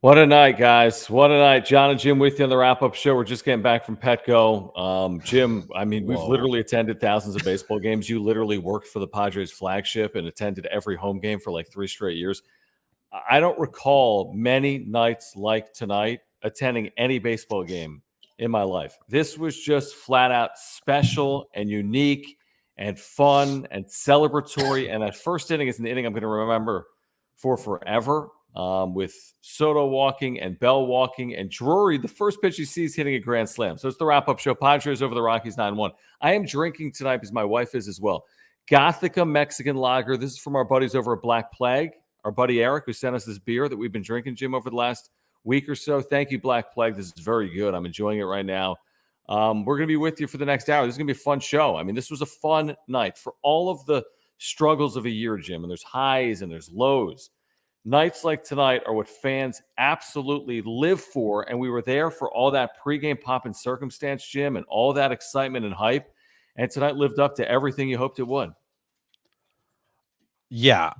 What a night, guys. What a night. John and Jim with you on the wrap-up show. We're just getting back from Petco. Jim, I mean, we've literally attended thousands of baseball games. You literally worked for the Padres flagship and attended every home game for like 3 straight years. I don't recall many nights like tonight attending any baseball game in my life. This was just flat out special and unique and fun and celebratory. And that first inning is an inning I'm going to remember for forever. With Soto walking and Bell walking and Drury, the first pitch he sees hitting a grand slam. So it's the wrap-up show. Padres over the Rockies 9-1. I am drinking tonight because my wife is as well. Gothica Mexican Lager. This is from our buddies over at Black Plague. Our buddy Eric, who sent us this beer that we've been drinking, Jim, over the last week or so. Thank you, Black Plague. This is very good. I'm enjoying it right now. We're going to be with you for the next hour. This is going to be a fun show. I mean, this was a fun night for all of the struggles of a year, Jim. And there's highs and there's lows. Nights like tonight are what fans absolutely live for, and we were there for all that pregame pop and circumstance, Jim, and all that excitement and hype, and tonight lived up to everything you hoped it would. Yeah,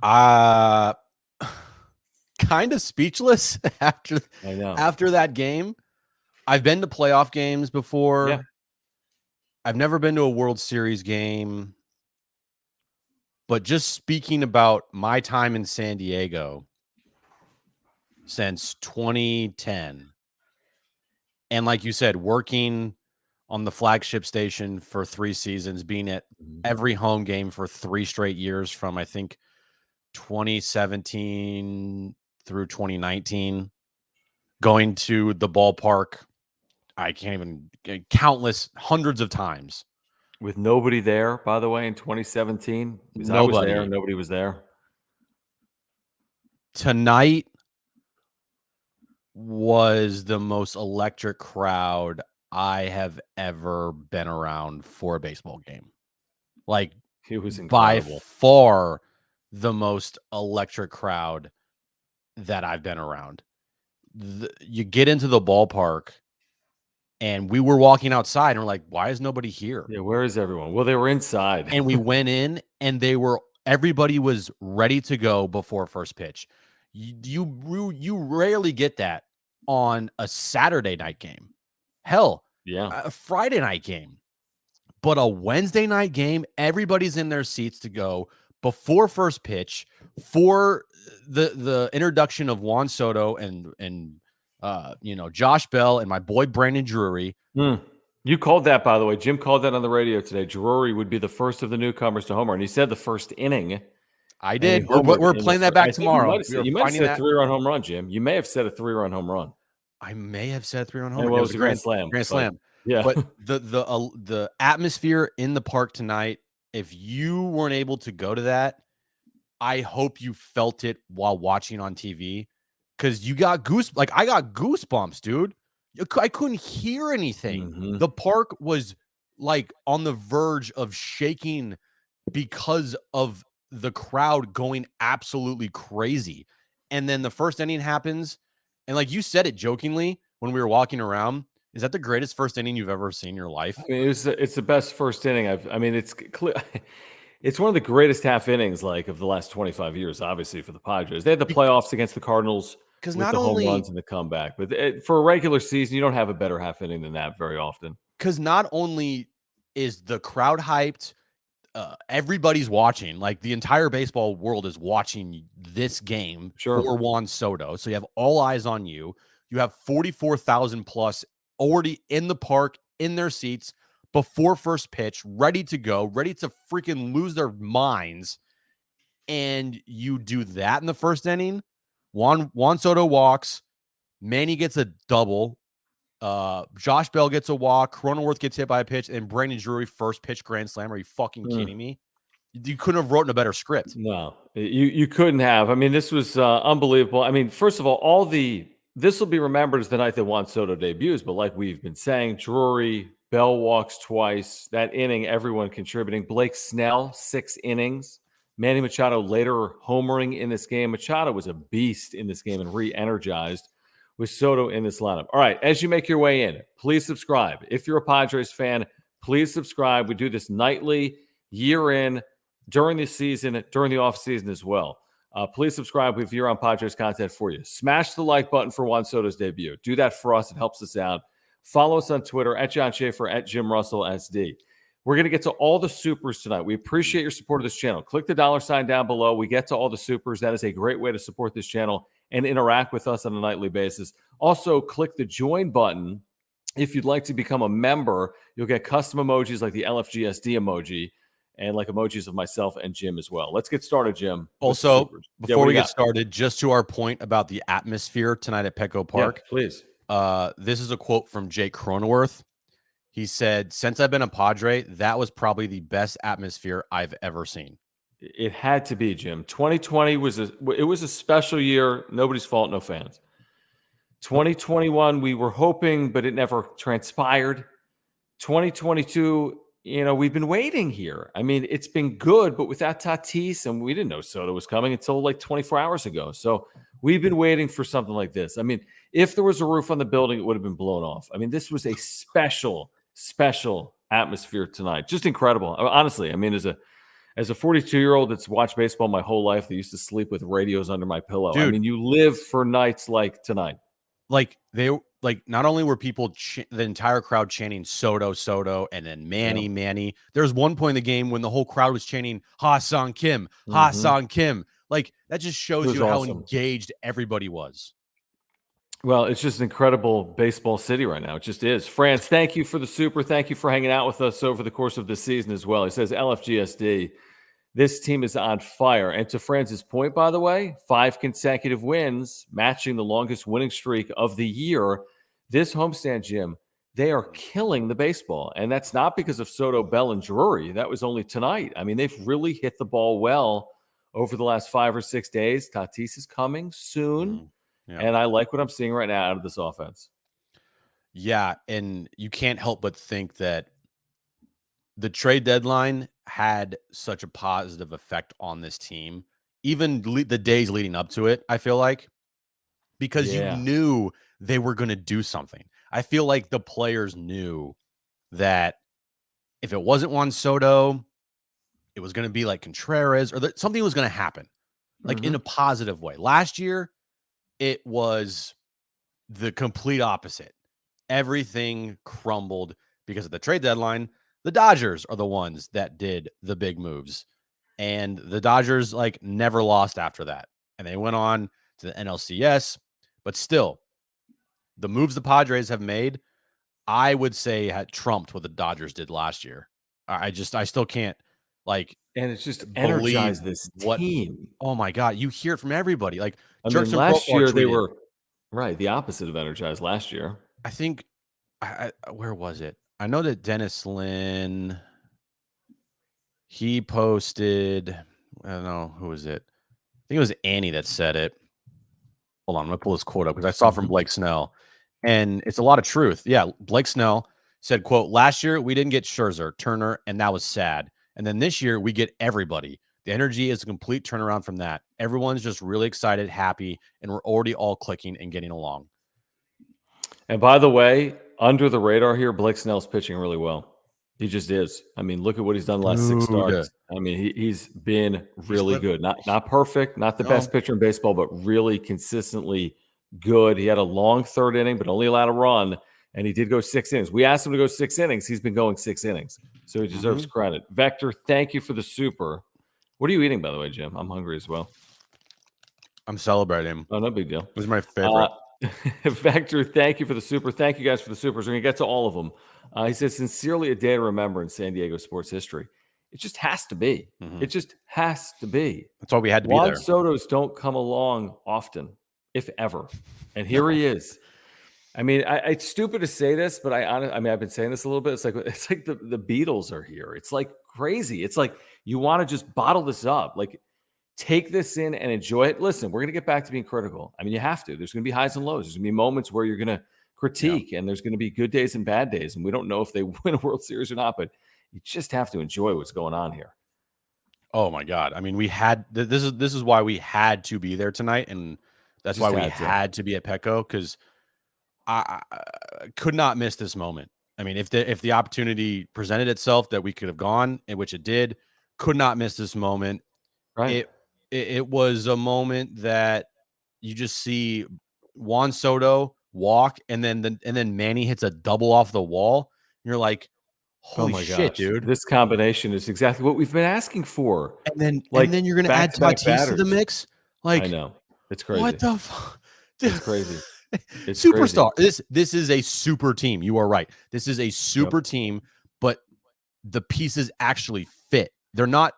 kind of speechless after that game. I've been to playoff games before. Yeah. I've never been to a World Series game, but just speaking about my time in San Diego since 2010. And like you said, working on the flagship station for 3 seasons, being at every home game for 3 straight years from, I think, 2017 through 2019, going to the ballpark, I can't even, countless hundreds of times. With nobody there, by the way, in 2017. I was there, nobody was there. Tonight was the most electric crowd I have ever been around for a baseball game. Like, it was incredible. By far the most electric crowd that I've been around. You get into the ballpark, and we were walking outside, and we're like, why is nobody here? Yeah, where is everyone? Well, they were inside. And we went in, and everybody was ready to go before first pitch. You rarely get that on a Saturday night game. Hell, a Friday night game. But a Wednesday night game, everybody's in their seats to go before first pitch for the introduction of Juan Soto and Josh Bell and my boy Brandon Drury. You called that, by the way. Jim called that on the radio today. Drury would be the first of the newcomers to homer, and he said the first inning. I did. We're playing that back tomorrow. You might have said a 3-run home run, Jim. You may have said a 3-run home run. I may have said a 3-run home run. It was a grand slam. Grand slam. Yeah. But the atmosphere in the park tonight, if you weren't able to go to that, I hope you felt it while watching on TV, because you got I got goosebumps, dude. I couldn't hear anything. The park was like on the verge of shaking because of the crowd going absolutely crazy. And then the first inning happens, and like you said it jokingly when we were walking around, is that the greatest first inning you've ever seen in your life? I mean, it's the best first inning it's clear. It's one of the greatest half innings of the last 25 years, obviously, for the Padres. They had the playoffs against the Cardinals with the home runs and the comeback. But for a regular season, you don't have a better half inning than that very often. Because not only is the crowd hyped, everybody's watching. Like, the entire baseball world is watching this game for Juan Soto. So you have all eyes on you. You have 44,000 plus already in the park, in their seats, before first pitch, ready to go, ready to freaking lose their minds. And you do that in the first inning. Juan Soto walks. Manny gets a double. Josh Bell gets a walk. Cronenworth gets hit by a pitch. And Brandon Drury, first pitch grand slam. Are you fucking kidding me? You couldn't have written a better script. No, you couldn't have. I mean, this was unbelievable. I mean, first of all, this will be remembered as the night that Juan Soto debuts. But like we've been saying, Drury, Bell walks twice. That inning, everyone contributing. Blake Snell, 6 innings. Manny Machado later homering in this game. Machado was a beast in this game and re-energized with Soto in this lineup. All right, as you make your way in, please subscribe. If you're a Padres fan, please subscribe. We do this nightly, year in, during the season, during the offseason as well. Please subscribe if you're on Padres content for you. Smash the like button for Juan Soto's debut. Do that for us. It helps us out. Follow us on Twitter at John Schaefer, at Jim Russell SD. We're going to get to all the supers tonight. We appreciate your support of this channel. Click the $sign down below. We get to all the supers. That is a great way to support this channel and interact with us on a nightly basis. Also, click the join button. If you'd like to become a member, you'll get custom emojis like the LFGSD emoji and like emojis of myself and Jim as well. Let's get started, Jim. Also, before we get started, just to our point about the atmosphere tonight at Petco Park. Yeah, please. This is a quote from Jake Cronenworth. He said, "Since I've been a Padre, that was probably the best atmosphere I've ever seen." It had to be, Jim. 2020 was a special year. Nobody's fault, no fans. 2021, we were hoping, but it never transpired. 2022, we've been waiting here. I mean, it's been good, but without Tatis, and we didn't know Soto was coming until like 24 hours ago. So we've been waiting for something like this. I mean, if there was a roof on the building, it would have been blown off. I mean, this was a special atmosphere tonight. Just incredible. Honestly, I mean, as a 42-year-old that's watched baseball my whole life, that used to sleep with radios under my pillow. Dude, I mean, you live for nights like tonight. Like not only were people the entire crowd chanting Soto and then Manny. There was one point in the game when the whole crowd was chanting Ha-Sung Kim. Like, that just shows you how engaged everybody was. Well, it's just an incredible baseball city right now. It just is. France, thank you for the super. Thank you for hanging out with us over the course of this season as well. He says, LFGSD, this team is on fire. And to France's point, by the way, 5 consecutive wins, matching the longest winning streak of the year. This homestand, Jim, they are killing the baseball. And that's not because of Soto, Bell, and Drury. That was only tonight. I mean, they've really hit the ball well over the last 5 or 6 days. Tatis is coming soon. Yeah. And I like what I'm seeing right now out of this offense. Yeah, and you can't help but think that the trade deadline had such a positive effect on this team, even the days leading up to it, I feel like, because you knew they were going to do something. I feel like the players knew that if it wasn't Juan Soto, it was going to be like Contreras, or something was going to happen, like in a positive way. Last year, it was the complete opposite. Everything crumbled because of the trade deadline. The Dodgers are the ones that did the big moves. And the Dodgers never lost after that. And they went on to the NLCS. But still, the moves the Padres have made, I would say, had trumped what the Dodgers did last year. I still can't and it's just energized this team. Oh my God. You hear it from everybody. Last year they were the opposite of energized last year. I think, where was it? I know that Dennis Lynn, he posted, I don't know, who was it? I think it was Annie that said it. Hold on, I'm going to pull this quote up because I saw from Blake Snell, and it's a lot of truth. Yeah, Blake Snell said, quote, "Last year we didn't get Scherzer, Turner, and that was sad. And then this year we get everybody. The energy is a complete turnaround from that. Everyone's just really excited, happy, and we're already all clicking and getting along." And by the way, under the radar here, Blake Snell's pitching really well. He just is. I mean, look at what he's done the last 6 starts. I mean, he's been really good. Not perfect, not the best pitcher in baseball, but really consistently good. He had a long 3rd inning, but only allowed a run, and he did go 6 innings. We asked him to go 6 innings. He's been going 6 innings, so he deserves credit. Vector, thank you for the super. What are you eating, by the way, Jim? I'm hungry as well. I'm celebrating. Oh, no big deal. This is my favorite. Vector, thank you for the super. Thank you guys for the supers. We're going to get to all of them. He says, sincerely, a day to remember in San Diego sports history. It just has to be. It just has to be. That's why we had to be there. Juan Soto's don't come along often, if ever. And here he is. I mean, it's stupid to say this, but I've been saying this a little bit. It's like the Beatles are here. It's like crazy. It's like you want to just bottle this up. Take this in and enjoy it. Listen, we're going to get back to being critical. I mean, you have to. There's going to be highs and lows. There's going to be moments where you're going to critique, and there's going to be good days and bad days. And we don't know if they win a World Series or not, but you just have to enjoy what's going on here. Oh my God. I mean, we had, this is why we had to be there tonight. And that's why we had to be at Petco, because I could not miss this moment. I mean, if the opportunity presented itself that we could have gone, in which it did, could not miss this moment. Right. It was a moment that you just see Juan Soto walk, and then Manny hits a double off the wall. And you're like, Oh holy my shit, gosh. dude. This combination is exactly what we've been asking for. And then you're gonna add Back-to-back Tatis to the batters. mix. I Like, know. It's what crazy. the fuck? It's crazy. It's crazy. Superstar. This is a super team. You are right. This is a super team, but the pieces actually fit. They're not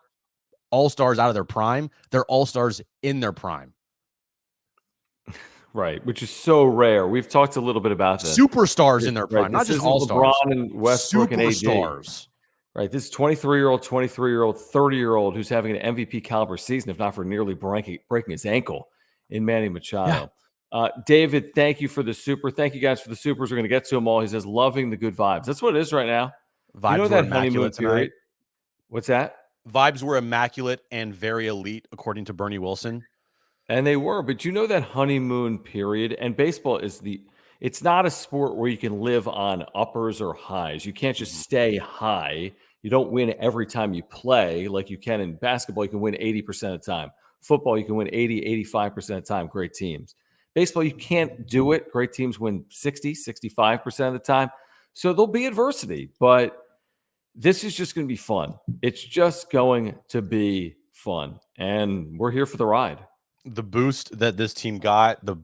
all-stars out of their prime. They're all-stars in their prime. Right, which is so rare. We've talked a little bit about this. Superstars in their prime, Right, not this just isn't all-stars. LeBron and Westbrook and AD. Superstars. Right, this 23-year-old, 23-year-old, 30-year-old who's having an MVP caliber season, if not for nearly breaking his ankle in Manny Machado. Yeah. David, thank you for the super. Thank you guys for the supers. We're going to get to them all. He says, loving the good vibes. That's what it is right now. Vibes you know were that immaculate honeymoon tonight. period? What's that? Vibes were immaculate and very elite, according to Bernie Wilson. And they were, but you know that honeymoon period, and baseball is it's not a sport where you can live on uppers or highs. You can't just stay high. You don't win every time you play like you can in basketball. You can win 80% of the time. Football, you can win 80, 85% of the time. Great teams. Baseball, you can't do it. Great teams win 60, 65% of the time. So there'll be adversity, but this is just going to be fun. It's just going to be fun. And we're here for the ride. The boost that this team got, the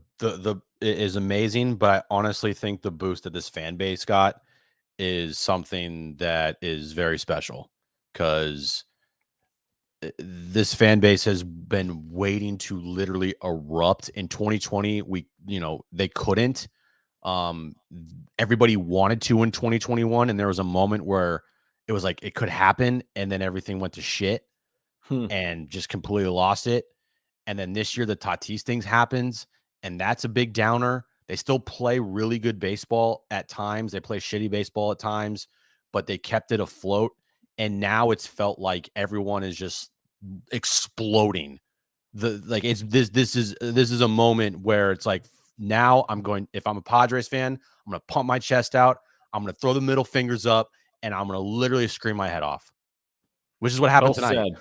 is amazing, but I honestly think the boost that this fan base got is something that is very special, because this fan base has been waiting to literally erupt in 2020. They couldn't. Everybody wanted to in 2021, and there was a moment where it was like it could happen, and then everything went to shit and just completely lost it. And then this year, the Tatis things happens, and that's a big downer. They still play really good baseball at times. They play shitty baseball at times, but they kept it afloat. And now it's felt like everyone is just exploding. This is a moment where it's like, now if I'm a Padres fan, I'm going to pump my chest out. I'm going to throw the middle fingers up, and I'm going to literally scream my head off. Which is what happened tonight.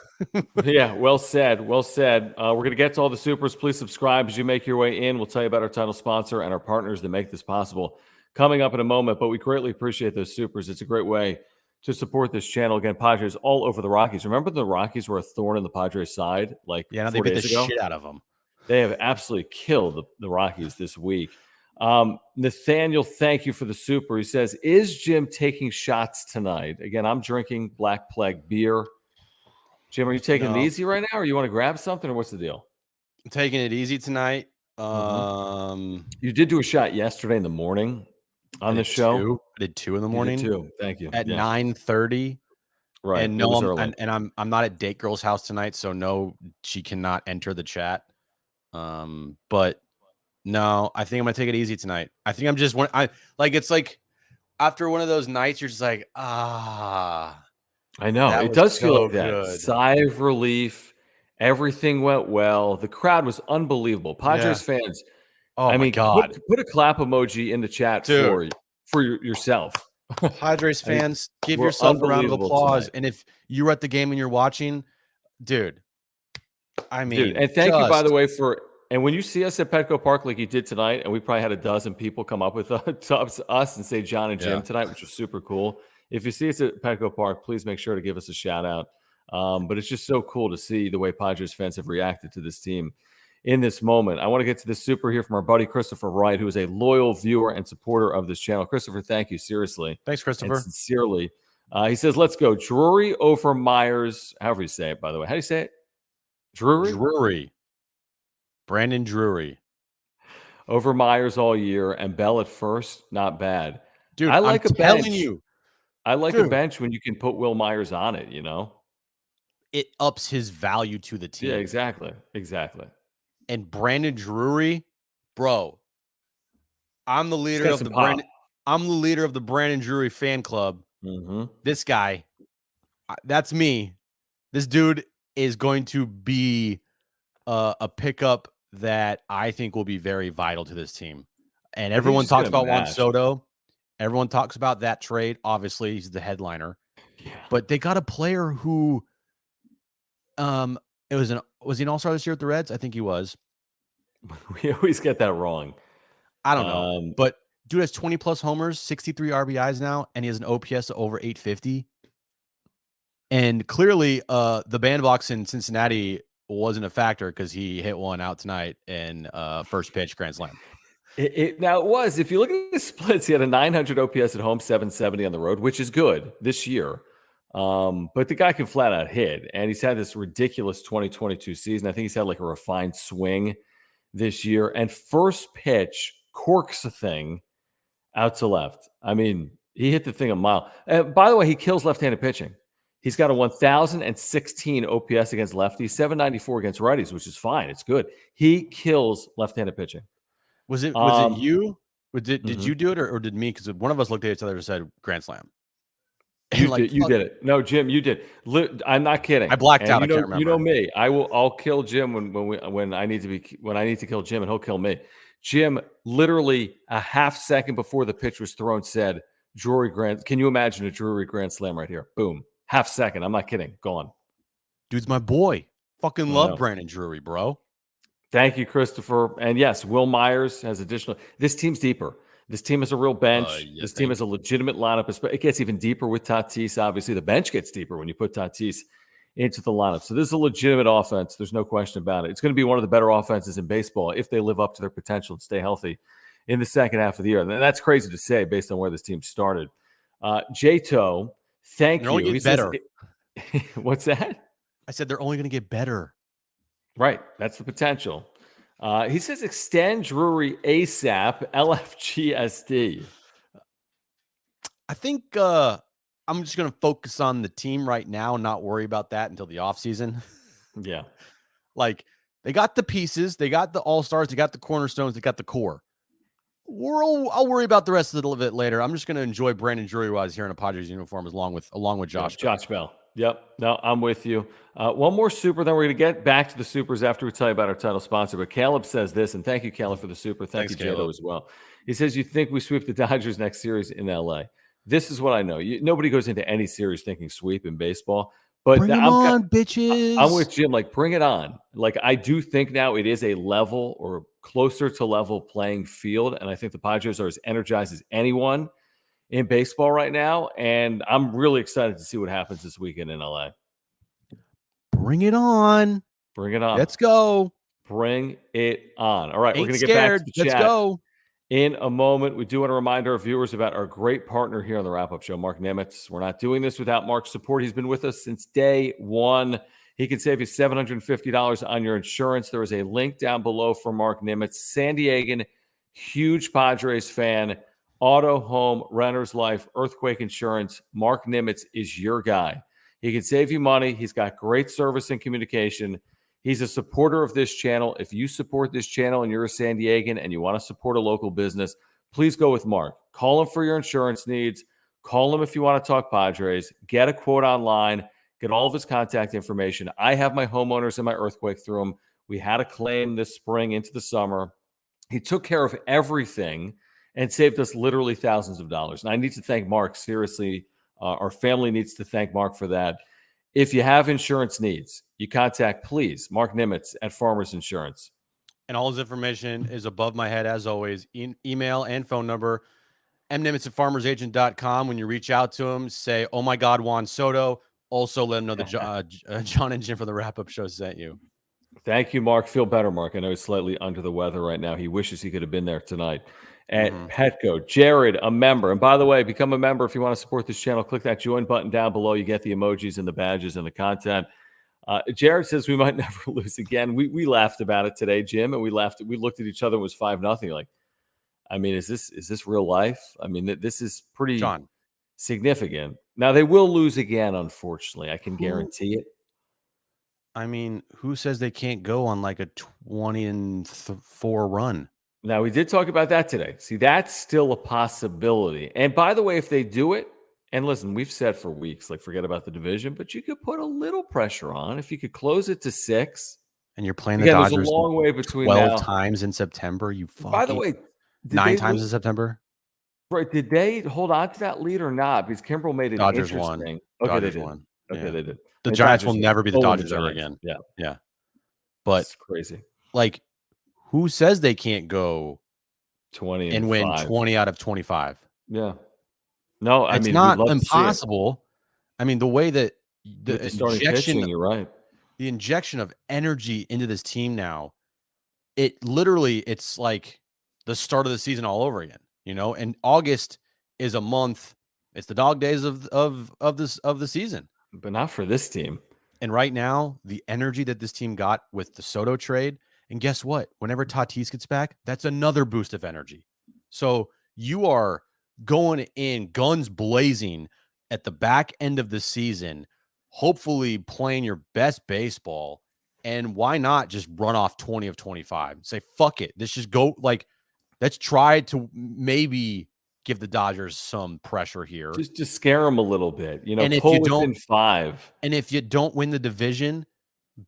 Yeah, well said. Well said. We're going to get to all the supers. Please subscribe as you make your way in. We'll tell you about our title sponsor and our partners that make this possible coming up in a moment. But we greatly appreciate those supers. It's a great way to support this channel. Again, Padres all over the Rockies. Remember the Rockies were a thorn in the Padres side like 4 they beat days the ago? Shit out of them. They have absolutely killed the Rockies this week. Nathaniel, thank you for the super. He says, is Jim taking shots tonight? Again, I'm drinking Black Plague beer. Jim, are you taking it easy right now, or you want to grab something, or what's the deal? I'm taking it easy tonight. You did do a shot yesterday in the morning on the show. I did 2 in the morning. You did too. Thank you. At 9:30. Right. And no, I'm not at Date Girl's house tonight, so no, she cannot enter the chat. But no, I think I'm gonna take it easy tonight. I think I'm just it's like after one of those nights, you're just like, I know it does feel like that. Sigh of relief. Everything went well. The crowd was unbelievable. Padres fans. Oh my God. Put a clap emoji in the chat for yourself. Padres fans, give yourself a round of applause. And if you're at the game and you're watching, dude, and thank you, by the way, and when you see us at Petco Park like you did tonight, and we probably had a dozen people come up with us and say John and Jim tonight, which was super cool. If you see us at Petco Park, please make sure to give us a shout out. But it's just so cool to see the way Padres fans have reacted to this team in this moment. I want to get to this super here from our buddy Christopher Wright, who is a loyal viewer and supporter of this channel. Christopher, thank you. Seriously. Thanks, Christopher. And sincerely. He says, let's go. Drury over Myers. However you say it, by the way. How do you say it? Drury. Brandon Drury. Over Myers all year, and Bell at first. Not bad. Dude, I like a bench. I like a Dude. bench when you can put Will Myers on it, It ups his value to the team. Yeah, exactly. Exactly. And Brandon Drury, bro, I'm the leader of the Brandon Drury fan club. This guy, that's me. This dude is going to be a pickup that I think will be very vital to this team. And everyone talks about Juan Soto. Everyone talks about that trade. Obviously, he's the headliner. Yeah. But they got a player who Was he an all-star this year with the Reds? I think he was. We always get that wrong. I don't know. But dude has 20 plus homers, 63 RBIs now, and he has an OPS of over 850. And clearly, the bandbox in Cincinnati wasn't a factor because he hit one out tonight in first pitch grand slam. Now it was. If you look at the splits, he had a 900 OPS at home, 770 on the road, which is good this year. But the guy can flat out hit, and he's had this ridiculous 2022 season. I think he's had like a refined swing this year. And first pitch corks a thing out to left. I mean, he hit the thing a mile. By the way, he kills left-handed pitching. He's got a 1,016 OPS against lefties, 794 against righties, which is fine. It's good. He kills left-handed pitching. Was it you? Did you do it or did me? Because one of us looked at each other and said grand slam. You did it. No, Jim, you did. I'm not kidding. I blacked out. I can't remember. You know me. I'll kill Jim when I need to kill Jim, and he'll kill me. Jim, literally a half second before the pitch was thrown, said, "Drury grand." Can you imagine a Drury grand slam right here? Boom. Half second. I'm not kidding. Go on. Dude's my boy. Fucking love Brandon Drury, bro. Thank you, Christopher. And yes, Will Myers has additional. This team's deeper. This team is a real bench. This team is a legitimate lineup. It gets even deeper with Tatis. Obviously, the bench gets deeper when you put Tatis into the lineup. So this is a legitimate offense. There's no question about it. It's going to be one of the better offenses in baseball if they live up to their potential and stay healthy in the second half of the year. And that's crazy to say based on where this team started. J-To, thank you. Only get better. What's that? I said they're only going to get better. Right. That's the potential. He says extend Drury ASAP, LFGSD. I think I'm just going to focus on the team right now and not worry about that until the offseason. Yeah. Like, they got the pieces. They got the all-stars. They got the cornerstones. They got the core. I'll worry about the rest of it later. I'm just going to enjoy Brandon Drury while he's here in a Padres uniform along with Josh. Josh Bell. Yep. No, I'm with you. One more super, then we're going to get back to the supers after we tell you about our title sponsor. But Caleb says this, and thank you, Caleb, for the super. Thanks, you, J-Lo, as well. He says, you think we sweep the Dodgers next series in LA? This is what I know. Nobody goes into any series thinking sweep in baseball. But bring them on, bitches. I'm with Jim. Like, bring it on. Like, I do think now it is a level or closer to level playing field. And I think the Padres are as energized as anyone in baseball right now, and I'm really excited to see what happens this weekend in LA. Bring it on. Bring it on. Let's go. Bring it on. All right, we're going to get back to the chat. Let's go. In a moment, we do want to remind our viewers about our great partner here on the Wrap-Up Show, Mark Nimitz. We're not doing this without Mark's support. He's been with us since day one. He can save you $750 on your insurance. There is a link down below for Mark Nimitz, San Diegan, huge Padres fan. Auto, home, renter's life, earthquake insurance. Mark Nimitz is your guy. He can save you money. He's got great service and communication. He's a supporter of this channel. If you support this channel and you're a San Diegan and you want to support a local business, please go with Mark. Call him for your insurance needs. Call him if you want to talk Padres. Get a quote online. Get all of his contact information. I have my homeowners and my earthquake through him. We had a claim this spring into the summer. He took care of everything and saved us literally thousands of dollars. And I need to thank Mark. Seriously, our family needs to thank Mark for that. If you have insurance needs, you contact, please, Mark Nimitz at Farmers Insurance. And all his information is above my head, as always. Email and phone number, mnimitz at farmersagent.com. When you reach out to him, say, oh, my God, Juan Soto. Also, let him know that John and Jim for the Wrap-Up Show sent you. Thank you, Mark. Feel better, Mark. I know he's slightly under the weather right now. He wishes he could have been there tonight. At Petco, Jared, a member. And by the way, become a member if you want to support this channel. Click that join button down below. You get the emojis and the badges and the content. Jared says we might never lose again. We laughed about it today, Jim, and we laughed. We looked at each other and it was 5-0. Like, I mean, is this real life? I mean, this is pretty significant. Now they will lose again, unfortunately. I can guarantee it. I mean, who says they can't go on like a 20-4 run? Now, we did talk about that today. See, that's still a possibility. And by the way, if they do it, and listen, we've said for weeks, like, forget about the division, but you could put a little pressure on if you could close it to 6. And you're playing the Dodgers there's a long way between 12 times in September. You fucking. By the way, 9 times in September. Right? Did they hold on to that lead or not? Because Kimbrel made it Dodgers interesting. Won. Okay, Dodgers won. Okay, they did. The Giants will never be the Dodgers ever again. Yeah. Yeah. But it's crazy. Like, who says they can't go 20 and win 20 out of 25? Yeah. No, I It's mean, not we'd love impossible. To see it. I mean, the way that With the starting pitching, you're right. The injection of energy into this team now, it's like the start of the season all over again, and August is a month. It's the dog days of the season. But not for this team. And right now, the energy that this team got with the Soto trade, and guess what? Whenever Tatis gets back, that's another boost of energy. So you are going in guns blazing at the back end of the season, hopefully playing your best baseball. And why not just run off 20 of 25? Say, fuck it. Let's just go. Let's try to maybe give the Dodgers some pressure here. Just to scare them a little bit. And pull within 5. And if you don't win the division,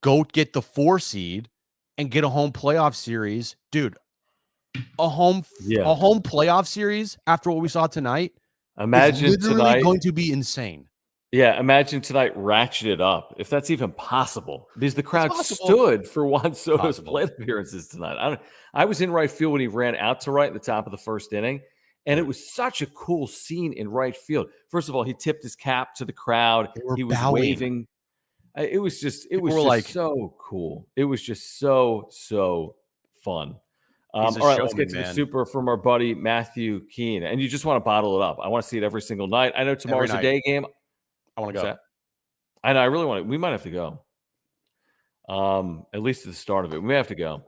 go get the 4 seed and get a home playoff series. Dude, a home playoff series after what we saw tonight is literally going to be insane. Yeah, imagine tonight ratchet it up, if that's even possible, because the crowd stood for Juan Soto's plate appearances tonight. I was in right field when he ran out to right at the top of the first inning, and it was such a cool scene in right field. First of all, he tipped his cap to the crowd. He was waving. It was just so cool. It was just so fun. All right, let's get to the super from our buddy Matthew Keene. And you just want to bottle it up. I want to see it every single night. I know tomorrow's a day game. I want to go. I know. I really want to. We might have to go. At least at the start of it. We may have to go.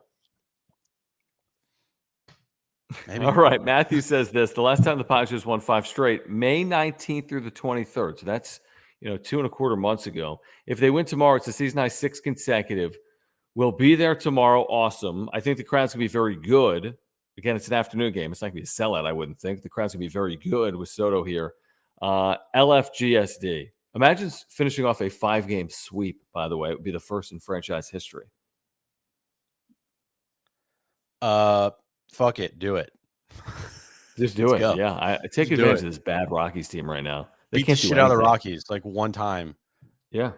Maybe. All right. Matthew says this. The last time the Padres won 5 straight, May 19th through the 23rd. So that's, 2.25 months ago. If they win tomorrow, it's a season high 6 consecutive. We'll be there tomorrow. Awesome. I think the crowd's going to be very good. Again, it's an afternoon game. It's not going to be a sellout, I wouldn't think. The crowd's going to be very good with Soto here. LFGSD. Imagine finishing off a 5-game sweep, by the way. It would be the first in franchise history. Fuck it. Do it. Just do it. Go. Yeah. I take advantage of this bad Rockies team right now. They beat the shit out of the Rockies one time. Yeah.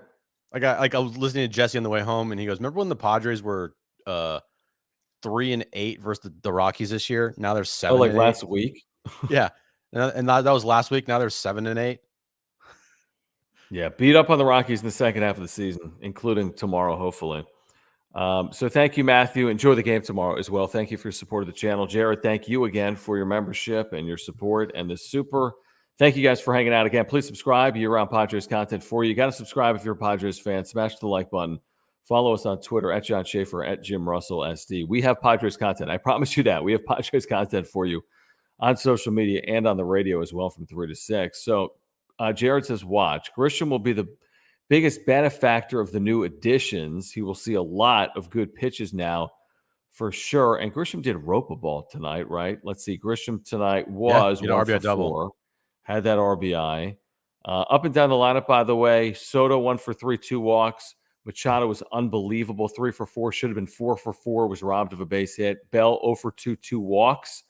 I was listening to Jesse on the way home, and he goes, "Remember when the Padres were 3-8 versus the Rockies this year? Now they're 7. Oh, like last week? Yeah, and that was last week. Now they're 7-8. Yeah, beat up on the Rockies in the second half of the season, including tomorrow, hopefully. So thank you, Matthew. Enjoy the game tomorrow as well. Thank you for your support of the channel. Jared, thank you again for your membership and your support and the super. Thank you guys for hanging out again. Please subscribe. Year-round Padres content for you. You got to subscribe if you're a Padres fan. Smash the like button. Follow us on Twitter at John Schaefer, at Jim Russell SD. We have Padres content. I promise you that. We have Padres content for you on social media and on the radio as well from 3 to 6. So Jared says, watch. Grisham will be the biggest benefactor of the new additions. He will see a lot of good pitches now for sure. And Grisham did rope a ball tonight, right? Let's see. Grisham tonight was 1 for 4. Had that RBI. Up and down the lineup, by the way, Soto 1 for 3, 2 walks. Machado was unbelievable. 3 for 4. Should have been 4 for 4. Was robbed of a base hit. Bell 0 for 2, 2 walks.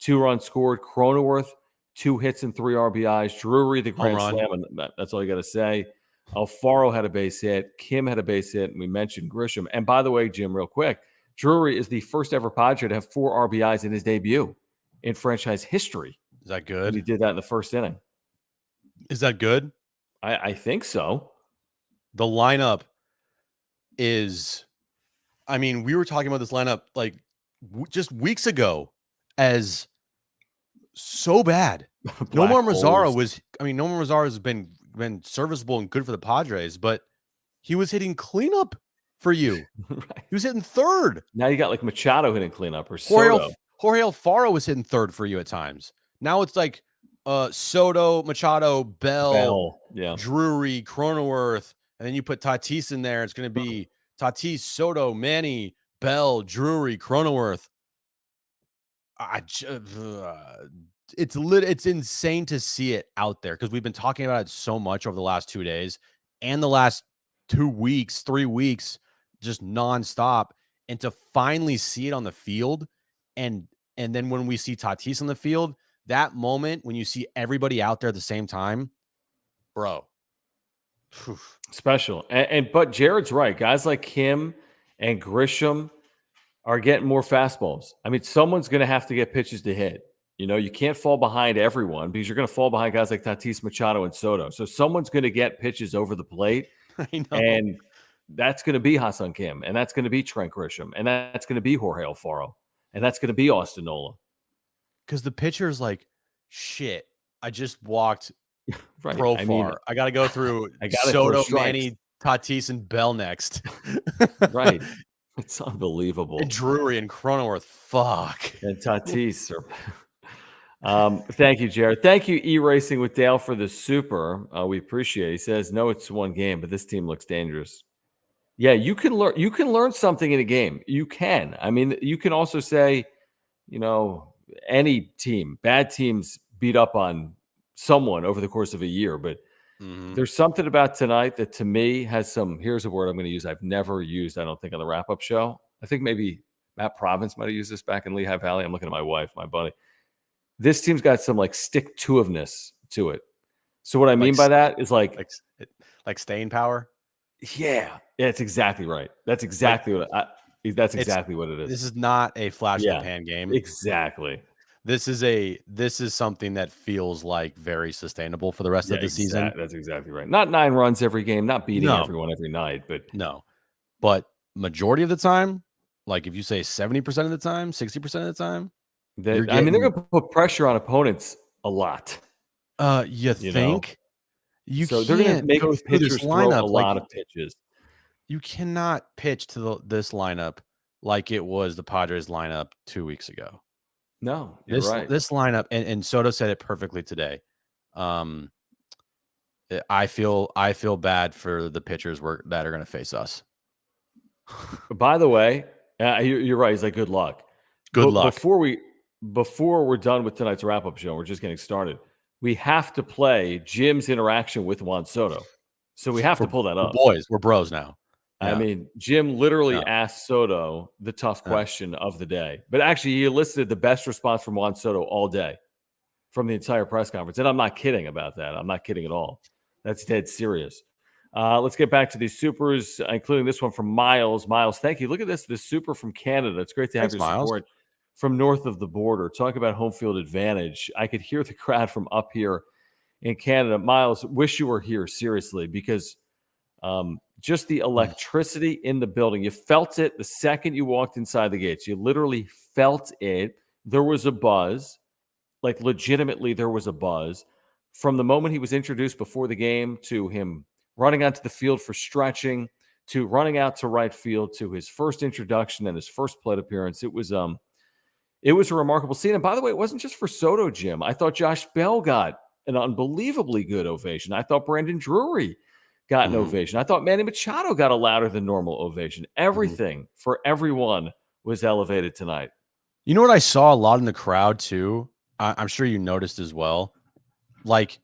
2 runs scored. Cronenworth, 2 hits and 3 RBIs. Drury, the grand slam. And that's all you got to say. Alfaro had a base hit. Kim had a base hit. And we mentioned Grisham. And by the way, Jim, real quick, Drury is the first ever Padre to have 4 RBIs in his debut in franchise history. Is that good? He did that in the first inning. Is that good? I think so. The lineup is, we were talking about this lineup just weeks ago as so bad. Nomar Mazara has been serviceable and good for the Padres, but he was hitting cleanup for you. Right. He was hitting third. Now you got Machado hitting cleanup or Soto. Jorge Alfaro was hitting third for you at times. Now it's Soto, Machado, Bell, Drury, Cronenworth, and then you put Tatis in there. It's going to be Tatis, Soto, Manny, Bell, Drury, Cronenworth. It's insane to see it out there because we've been talking about it so much over the last 2 days and the last 2 weeks, 3 weeks, just nonstop. And to finally see it on the field, and then when we see Tatis on the field, that moment when you see everybody out there at the same time, bro, Special. But Jared's right. Guys like Kim and Grisham are getting more fastballs. I mean, someone's going to have to get pitches to hit. You can't fall behind everyone because you're going to fall behind guys like Tatis, Machado, and Soto. So someone's going to get pitches over the plate. I know. And that's going to be Ha-Seong Kim. And that's going to be Trent Grisham. And that's going to be Jorge Alfaro. And that's going to be Austin Nola. Because the pitcher's like, shit, I just walked right. Profar. I got to go through Soto, Manny, Tatis, and Bell next. Right. It's unbelievable. And Drury and Cronenworth. Fuck. And Tatis. Thank you, Jared. Thank you, E-Racing with Dale, for the super. We appreciate it. He says, no, it's one game, but this team looks dangerous. Yeah, you can learn something in a game. You can. I mean, you can also say, any team, bad teams beat up on someone over the course of a year, but there's something about tonight that to me has some, here's a word I'm going to use I've never used, I don't think, on the wrap-up show. I think maybe Matt Province might have used this back in Lehigh Valley. I'm looking at my wife, my buddy. This team's got some stick-to-iveness to it. So what I mean by that is like staying power. Yeah, it's exactly right. That's exactly what it is. This is not a flash in the pan game. Exactly. This is something that feels like very sustainable for the rest of the season. That's exactly right. Not 9 runs every game, not beating everyone every night, but majority of the time, like if you say 70% of the time, 60% of the time, they're going to put pressure on opponents a lot. You think? They're going to make pitchers throw a lot of pitches. You cannot pitch to this lineup like it was the Padres lineup 2 weeks ago. No, you're right. This lineup, and Soto said it perfectly today. I feel bad for the pitchers that are going to face us. By the way, you're right. He's like, good luck. Good luck. Before we're done with tonight's wrap-up show, we're just getting started. We have to play Jim's interaction with Juan Soto. So we have to pull that up. We're bros now. Yeah. I mean, Jim literally asked Soto the tough question of the day. But actually, he elicited the best response from Juan Soto all day from the entire press conference. And I'm not kidding about that. I'm not kidding at all. That's dead serious. Let's get back to these supers, including this one from Miles. Miles, thank you. Look at this super from Canada. It's great to have your support from north of the border. Talk about home field advantage. I could hear the crowd from up here in Canada. Miles, wish you were here, seriously, because just the electricity in the building. You felt it the second you walked inside the gates. You literally felt it. There was a buzz. Like, legitimately, there was a buzz. From the moment he was introduced before the game to him running onto the field for stretching to running out to right field to his first introduction and his first plate appearance, it was a remarkable scene. And by the way, it wasn't just for Soto, Jim. I thought Josh Bell got an unbelievably good ovation. I thought Brandon Drury got an ovation. I thought Manny Machado got a louder than normal ovation. Everything for everyone was elevated tonight. You know what I saw a lot in the crowd too? I'm sure you noticed as well. Like,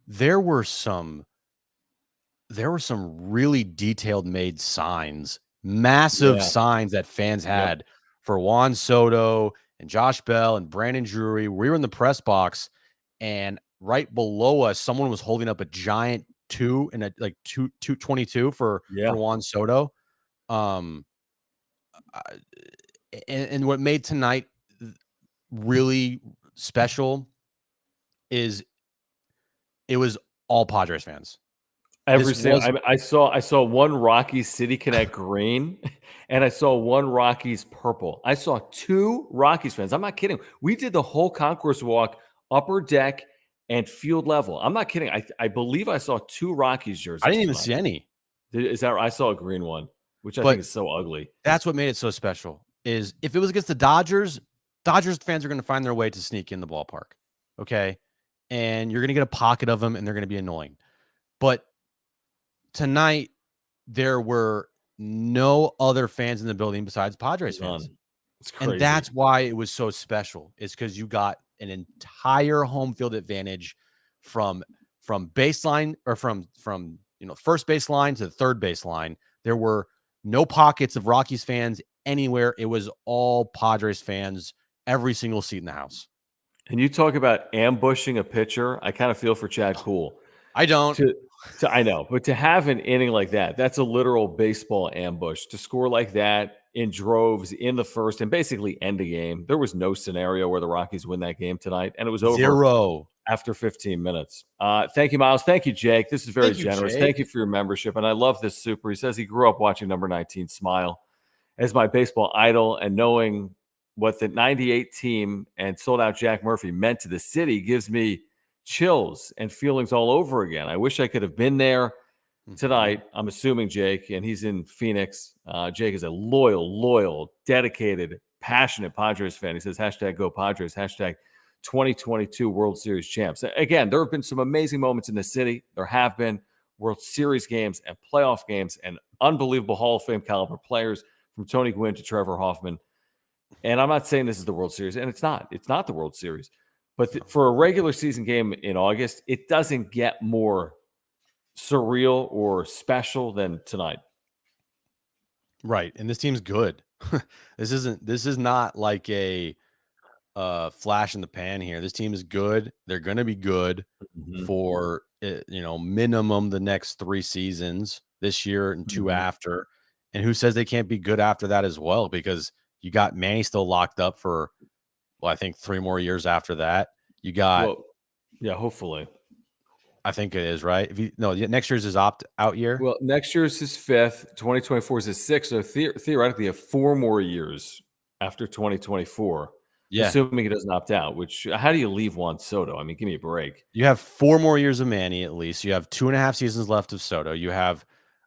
there were some really detailed made signs, massive signs that fans had for Juan Soto and Josh Bell and Brandon Drury. We were in the press box, and right below us, someone was holding up a giant 2 and a 222 for Juan Soto. And what made tonight really special is it was all Padres fans. Every single, I saw one Rockies City Connect green, and I saw one Rockies purple. I saw 2 Rockies fans. I'm not kidding. We did the whole concourse walk, upper deck and field level. I'm not kidding. I believe I saw 2 Rockies jerseys. I didn't even see any. Is that? I saw a green one, which I think is so ugly. That's what made it so special. Is if it was against the Dodgers fans are going to find their way to sneak in the ballpark. Okay. And you're going to get a pocket of them and they're going to be annoying. But tonight, there were no other fans in the building besides Padres fans. It's crazy. And that's why it was so special. It's because you got an entire home field advantage from baseline or from first baseline to the third baseline. There were no pockets of Rockies fans anywhere. It was all Padres fans, every single seat in the house. And you talk about ambushing a pitcher. I kind of feel for Chad Kuhl. I don't. I know, but to have an inning like that, that's a literal baseball ambush. To score like that in droves in the first and basically end a game. There was no scenario where the Rockies win that game tonight, and it was over 0 after 15 minutes. Thank you, Miles. Thank you, Jake. This is very generous. Jake. Thank you for your membership. And I love this super. He says he grew up watching number 19 smile as my baseball idol, and knowing what the 98 team and sold out Jack Murphy meant to the city gives me chills and feelings all over again. I wish I could have been there tonight. I'm assuming Jake, and he's in Phoenix. Jake is a loyal, dedicated, passionate Padres fan. He says, hashtag go Padres, hashtag 2022 World Series champs. Again, there have been some amazing moments in the city. There have been World Series games and playoff games and unbelievable Hall of Fame caliber players from Tony Gwynn to Trevor Hoffman. And I'm not saying this is the World Series, and it's not. It's not the World Series. But for a regular season game in August, it doesn't get more surreal or special than tonight. Right. And this team's good. This is not like a flash in the pan here. This team is good. They're going to be good for minimum the next 3 seasons, this year and 2 after. And who says they can't be good after that as well? Because you got Manny still locked up for, I think 3 more years after that. You got, hopefully. I think it is, right? Next year's his opt-out year. Well, next year's his 5th. 2024 is his 6th. So theoretically, you have 4 more years after 2024. Yeah. Assuming he doesn't opt out, which, how do you leave Juan Soto? I mean, give me a break. You have 4 more years of Manny at least. You have 2.5 seasons left of Soto. You have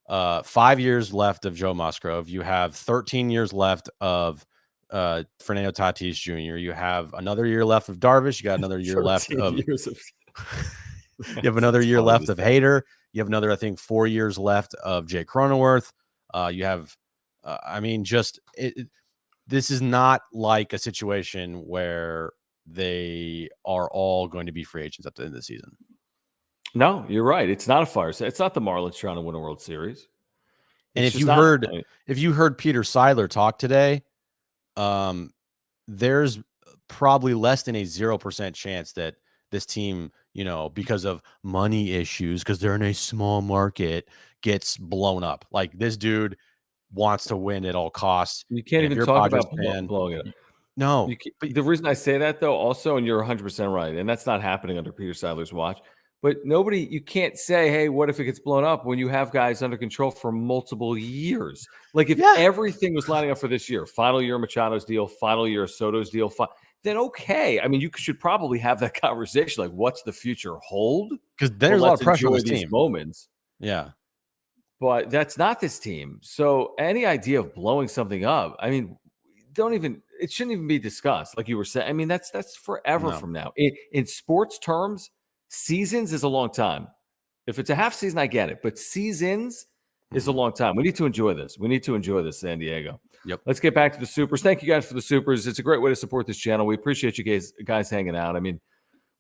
5 years left of Joe Musgrove. You have 13 years left of Fernando Tatis Jr. You have another year left of Darvish. You got another year left of you have another year left of Hader. You have another, I think, 4 years left of Jay Cronenworth. You have, this is not like a situation where they are all going to be free agents at the end of the season. No, you're right. It's not a fire sale. It's not the Marlins trying to win a World Series. And if you heard Peter Seidler talk today, there's probably less than a 0% chance that this team, because of money issues, because they're in a small market, gets blown up. Like, this dude wants to win at all costs. You can't even talk about blowing it up. No. But the reason I say that, though, also, and you're 100% right, and that's not happening under Peter Seidler's watch, but you can't say, hey, what if it gets blown up, when you have guys under control for multiple years? Like, if everything was lining up for this year, final year of Machado's deal, final year of Soto's deal, then okay. I mean, you should probably have that conversation. Like, what's the future hold? Because there's a lot of pressure on this team. Moments. Yeah. But that's not this team. So any idea of blowing something up, I mean, it shouldn't even be discussed. Like you were saying, I mean, that's forever from now. In sports terms, seasons is a long time. If it's a half season, I get it. But seasons is a long time. We need to enjoy this. San Diego. Yep. Let's get back to the supers. Thank you guys for the supers. It's a great way to support this channel. We appreciate you guys hanging out. I mean,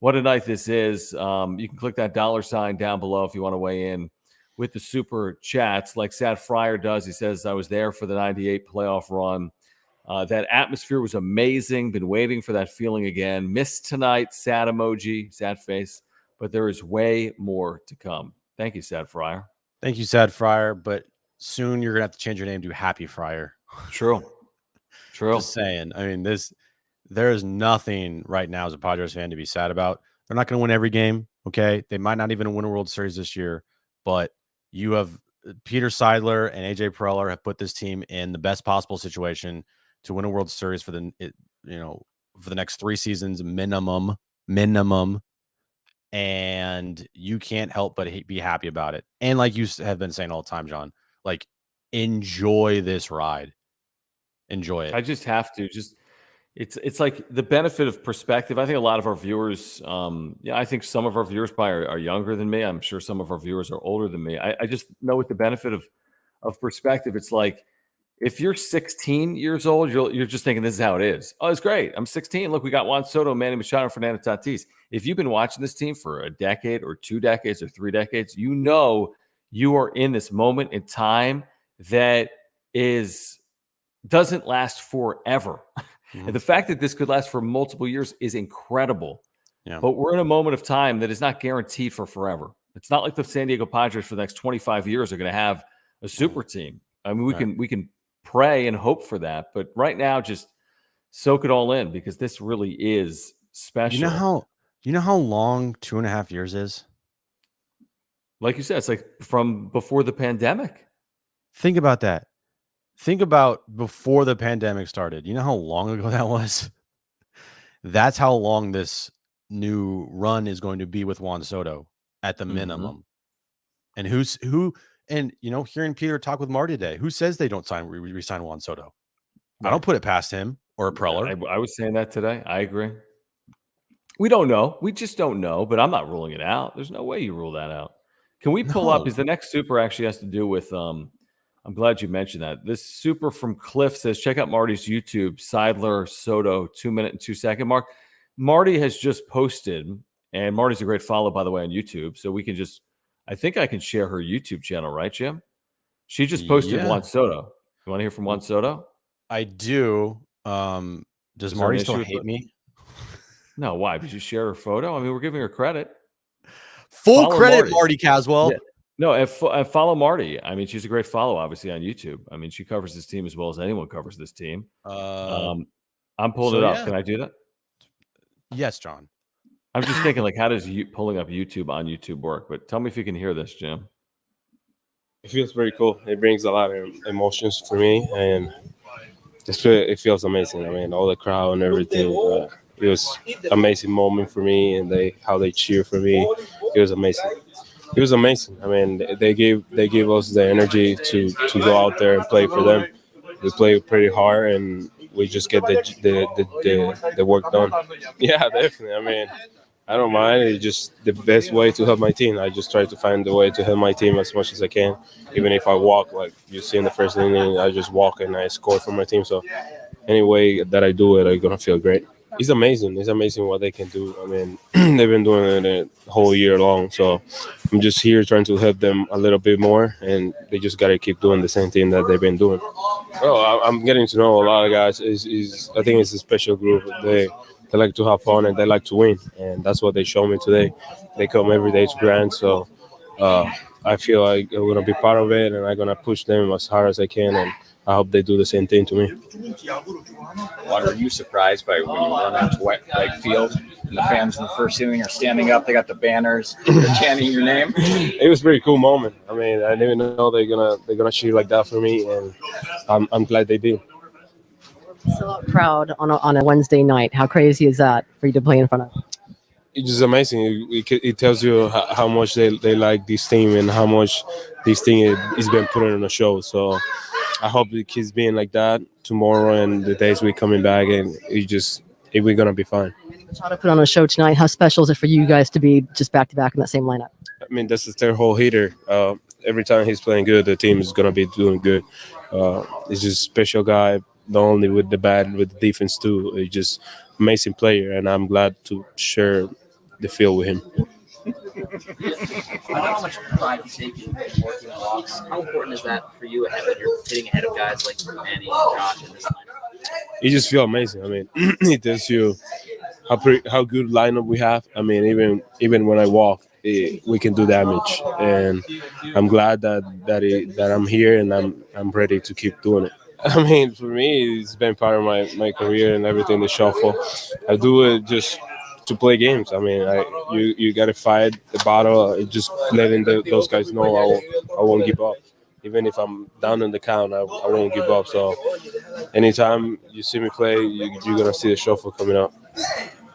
what a night this is. You can click that $sign down below if you want to weigh in with the super chats like Sad Fryer does. He says, I was there for the 98 playoff run. That atmosphere was amazing. Been waiting for that feeling again. Missed tonight. Sad emoji, sad face. But there is way more to come. Thank you, Sad Fryer. Thank you, Sad Fryer. But soon you're going to have to change your name to Happy Fryer. True. Just saying. I mean, there is nothing right now as a Padres fan to be sad about. They're not going to win every game. Okay. They might not even win a World Series this year, but you have Peter Seidler and AJ Preller have put this team in the best possible situation to win a World Series for the next 3 seasons minimum. And you can't help but be happy about it. And like you have been saying all the time, John, like, enjoy this ride. Enjoy it. I just have to it's like the benefit of perspective. I think a lot of our viewers, I think some of our viewers probably are younger than me. I'm sure some of our viewers are older than me. I just know with the benefit of perspective, it's like, if you're 16 years old, you're just thinking this is how it is. Oh, it's great. I'm 16. Look, we got Juan Soto, Manny Machado, and Fernando Tatis. If you've been watching this team for a decade or 2 decades or 3 decades, you know you are in this moment in time that doesn't last forever. And the fact that this could last for multiple years is incredible. Yeah. But we're in a moment of time that is not guaranteed for forever. It's not like the San Diego Padres for the next 25 years are going to have a super team. I mean, we can pray and hope for that, but right now, just soak it all in because this really is special. You know how long 2.5 years is? Like you said, it's like from before the pandemic. Think about that. Think about before the pandemic started. You know how long ago that was? That's how long this new run is going to be with Juan Soto at the minimum. And hearing Peter talk with Marty today, who says they don't re-sign Juan Soto? Right. I don't put it past him or a Preller. I was saying that today. I agree. We don't know. We just don't know, but I'm not ruling it out. There's no way you rule that out. Can we pull up? Because the next super actually has to do with I'm glad you mentioned that. This super from Cliff says, check out Marty's YouTube, Seidler Soto, 2 minute and 2 second mark. Marty has just posted, and Marty's a great follow, by the way, on YouTube. So we can just, I think I can share her YouTube channel, right, Jim? She just posted Juan Soto. You want to hear from Juan Soto? I do. Does Marty still hate me? No, why? Did you share her photo? I mean, we're giving her credit. Full credit, Marty Caswell. Yeah. No, and follow Marty. I mean, she's a great follow, obviously, on YouTube. I mean, she covers this team as well as anyone covers this team. I'm pulling it up. Yeah. Can I do that? Yes, John. I'm just thinking, like, how does pulling up YouTube on YouTube work? But tell me if you can hear this, Jim. It feels very cool. It brings a lot of emotions for me, and it feels amazing. I mean, all the crowd and everything. It was an amazing moment for me, and how they cheer for me. It was amazing. It was amazing. I mean, they gave us the energy to go out there and play for them. We play pretty hard, and we just get the work done. Yeah, definitely. I mean, I don't mind. It's just the best way to help my team. I just try to find a way to help my team as much as I can. Even if I walk, like you see in the first inning, I just walk and I score for my team. So any way that I do it, I'm going to feel great. It's amazing. It's amazing what they can do. I mean, they've been doing it a whole year long. So I'm just here trying to help them a little bit more, and they just got to keep doing the same thing that they've been doing. Well, I'm getting to know a lot of guys. I think it's a special group. They like to have fun and they like to win, and that's what they showed me today. They come every day to grind. So I feel like I'm going to be part of it, and I'm going to push them as hard as I can, and I hope they do the same thing to me. What are you surprised by when you run onto right field and the fans in the first inning are standing up? They got the banners, they're chanting your name. It was a pretty cool moment. I mean, I didn't even know they're gonna cheer like that for me, and I'm glad they did. Sellout crowd on a Wednesday night. How crazy is that for you to play in front of? It's just amazing. It tells you how much they like this team and how much this thing is been put on a show. So I hope it keeps being like that tomorrow and the days we're coming back, and we're gonna be fine. Try to put on a show tonight. How special is it for you guys to be just back to back in that same lineup? I mean, that's their whole hitter. Every time he's playing good, the team is gonna be doing good. He's just a special guy, not only with the bat, with the defense too. He's just amazing player, and I'm glad to share the field with him. I know how much pride you take in working walks. How important is that for you ahead when you're hitting ahead of guys like Manny and Josh in this lineup? You just feel amazing. I mean, it tells you how good lineup we have. I mean, even when I walk, we can do damage, and I'm glad that I'm here and I'm ready to keep doing it. I mean, for me, it's been part of my career and everything. The shuffle, I do it just to play games. I mean, you got to fight the battle. Just letting those guys know I won't give up. Even if I'm down in the count, I won't give up. So anytime you see me play, you're going to see the shuffle coming up.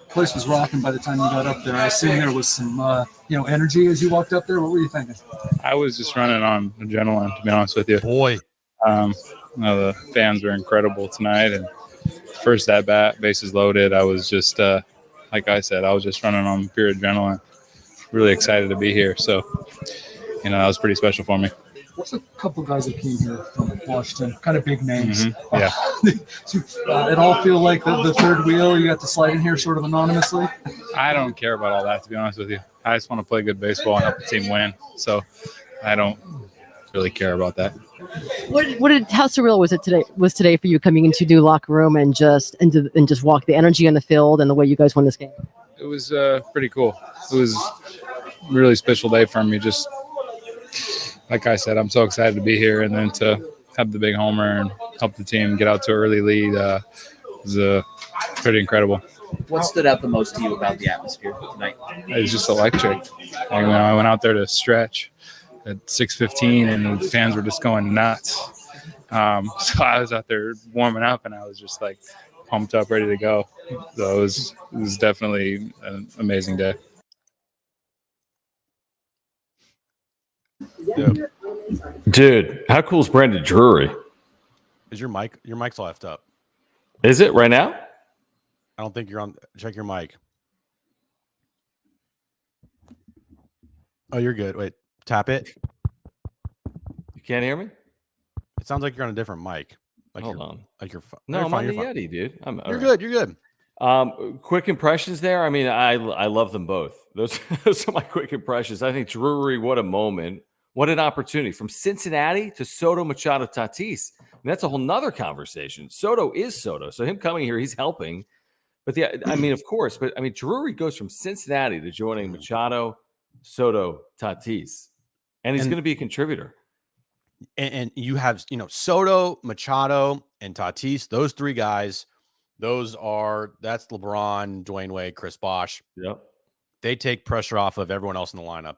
Place was rocking by the time you got up there. I assume there was some energy as you walked up there. What were you thinking? I was just running on adrenaline, to be honest with you. Boy. The fans were incredible tonight, and first at bat, bases loaded. I was just, like I said, I was just running on pure adrenaline. Really excited to be here. So, that was pretty special for me. What's a couple guys that came here from Washington, kind of big names? Mm-hmm. Yeah. It all feel like the third wheel. You got to slide in here sort of anonymously. I don't care about all that, to be honest with you. I just want to play good baseball and help the team win. So, I don't really care about that. How surreal was today for you coming into the locker room and just walk the energy on the field and the way you guys won this game? It was pretty cool. It was really special day for me. Just like I said, I'm so excited to be here, and then to have the big homer and help the team get out to an early lead was pretty incredible. What stood out the most to you about the atmosphere tonight? It was just electric. I went out there to stretch at 6:15, and the fans were just going nuts. So I was out there warming up, and I was just like pumped up, ready to go. So it was definitely an amazing day. Yep. Dude, how cool is Brandon Drury? Is your mic's left up? Is it right now? I don't think you're on. Check your mic. Oh, you're good. Wait, tap it. You can't hear me? It sounds like you're on a different mic. Like Hold on. Like you're No, I'm on the fine. Yeti, dude. You're right. good. You're good. Quick impressions there. I mean, I love them both. Those are my quick impressions. I think Drury, what a moment. What an opportunity. From Cincinnati to Soto, Machado, Tatis. I mean, that's a whole nother conversation. Soto is Soto. So him coming here, he's helping. But I mean, of course. But I mean, Drury goes from Cincinnati to joining Machado, Soto, Tatis. And he's going to be a contributor. And you have, Soto, Machado, and Tatis, those three guys, that's LeBron, Dwayne Wade, Chris Bosh. Yep. They take pressure off of everyone else in the lineup.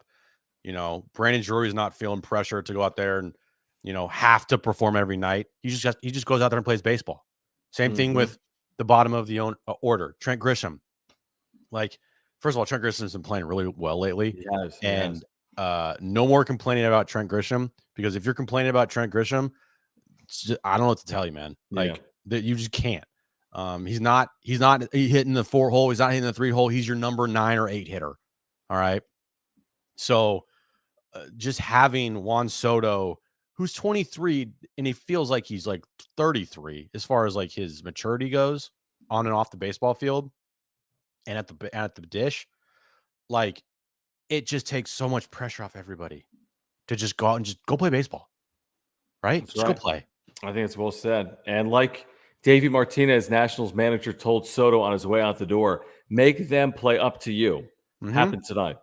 Brandon Drury's not feeling pressure to go out there and, have to perform every night. He just goes out there and plays baseball. Same thing with the bottom of the order, Trent Grisham. Like, first of all, Trent Grisham's been playing really well lately. He has. No more complaining about Trent Grisham, because if you're complaining about Trent Grisham, I don't know what to tell you, man. Like, that you just can't. He's not hitting the 4 hole. He's not hitting the 3 hole. He's your number 9 or 8 hitter. All right. So just having Juan Soto, who's 23, and he feels like he's like 33 as far as like his maturity goes on and off the baseball field and at the dish, like, it just takes so much pressure off everybody to just go out and just go play baseball. Right? Just go play. I think it's well said. And like Davey Martinez, Nationals manager, told Soto on his way out the door, make them play up to you. Happened tonight.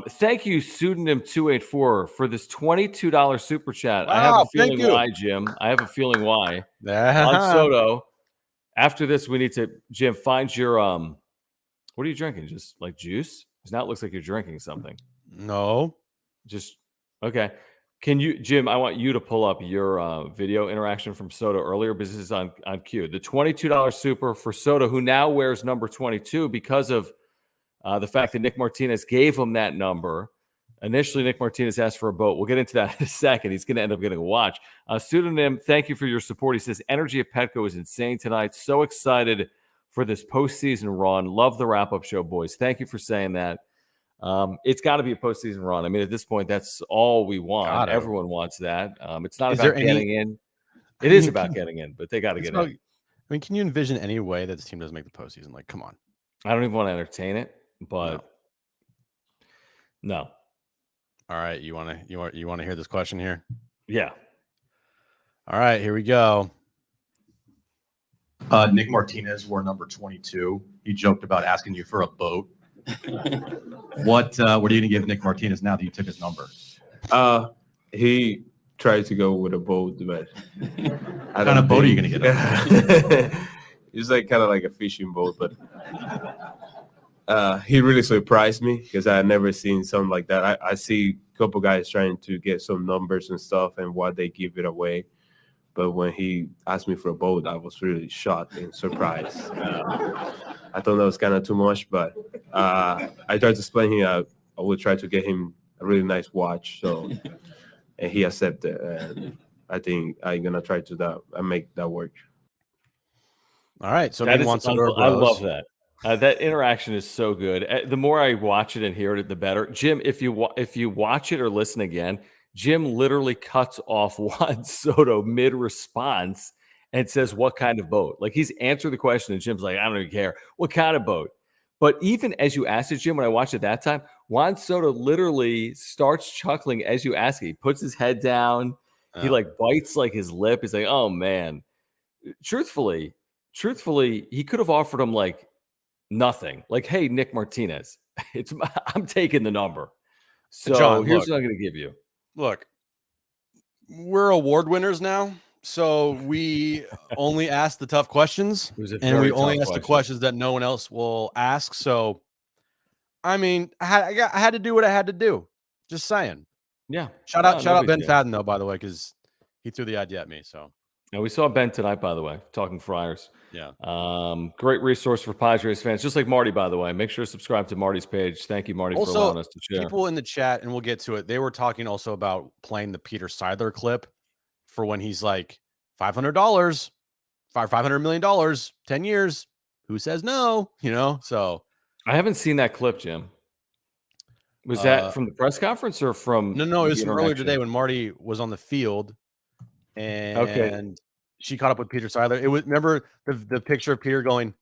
Thank you, Pseudonym284, for this $22 super chat. Wow, I have a feeling why, Jim. I have a feeling why. On Soto, after this, we need to, Jim, find your what are you drinking? Just like juice? Because now it looks like you're drinking something. No. Just okay. Can you, Jim, I want you to pull up your video interaction from Soto earlier, because this is on cue. The $22 super for Soto, who now wears number 22 because of the fact that Nick Martinez gave him that number. Initially, Nick Martinez asked for a boat. We'll get into that in a second. He's going to end up getting a watch. Pseudonym, thank you for your support. He says, energy at Petco is insane tonight. So excited for this postseason run. Love the wrap-up show, boys. Thank you for saying that. It's got to be a postseason run. I mean, at this point, that's all we want. Everyone wants that. It's not about getting in. It is about getting in, but they got to get in. I mean, can you envision any way that this team doesn't make the postseason? Like, come on. I don't even want to entertain it, but no. All right, you want to hear this question here? Yeah. All right, here we go. Nick Martinez wore number 22. He joked about asking you for a boat. What are you gonna give Nick Martinez now that you took his number? He tried to go with a boat, but what kind of boat are you gonna get him? It's like kind of like a fishing boat, but he really surprised me because I had never seen something like that. I see a couple guys trying to get some numbers and stuff and what they give it away. But when he asked me for a boat, I was really shocked and surprised. I thought that was kind of too much, but I tried to explain him I would try to get him a really nice watch. So, and he accepted. And I think I'm going to try to do that and make that work. All right. So I love that. That interaction is so good. The more I watch it and hear it, the better. Jim, if you watch it or listen again, Jim literally cuts off Juan Soto mid-response and says, what kind of boat? Like, he's answered the question, and Jim's like, I don't even care. What kind of boat? But even as you asked it, Jim, when I watched it that time, Juan Soto literally starts chuckling as you ask it. He puts his head down. He, like, bites, like, his lip. He's like, oh, man. Truthfully, he could have offered him, like, nothing. Like, hey, Nick Martinez, I'm taking the number. So John, here's look. what I'm going to give you. Look, we're award winners now, so we only ask the tough questions, It was a and we very only tough ask the question. questions that no one else will ask. So, I mean, I had to do what I had to do. Just saying. Yeah. Shout out Ben Fadden though, by the way, because he threw the idea at me. So. And we saw Ben tonight, by the way, talking Friars. Yeah. Great resource for Padres fans, just like Marty, by the way. Make sure to subscribe to Marty's page. Thank you, Marty, for allowing us to share. People in the chat, and we'll get to it, they were talking also about playing the Peter Seidler clip for when he's like $500, $500 million, 10 years. Who says no? You know, so. I haven't seen that clip, Jim. Was that from the press conference or from? No, it was from earlier today when Marty was on the field. And she caught up with Peter Seidler. It was, remember the picture of Peter going.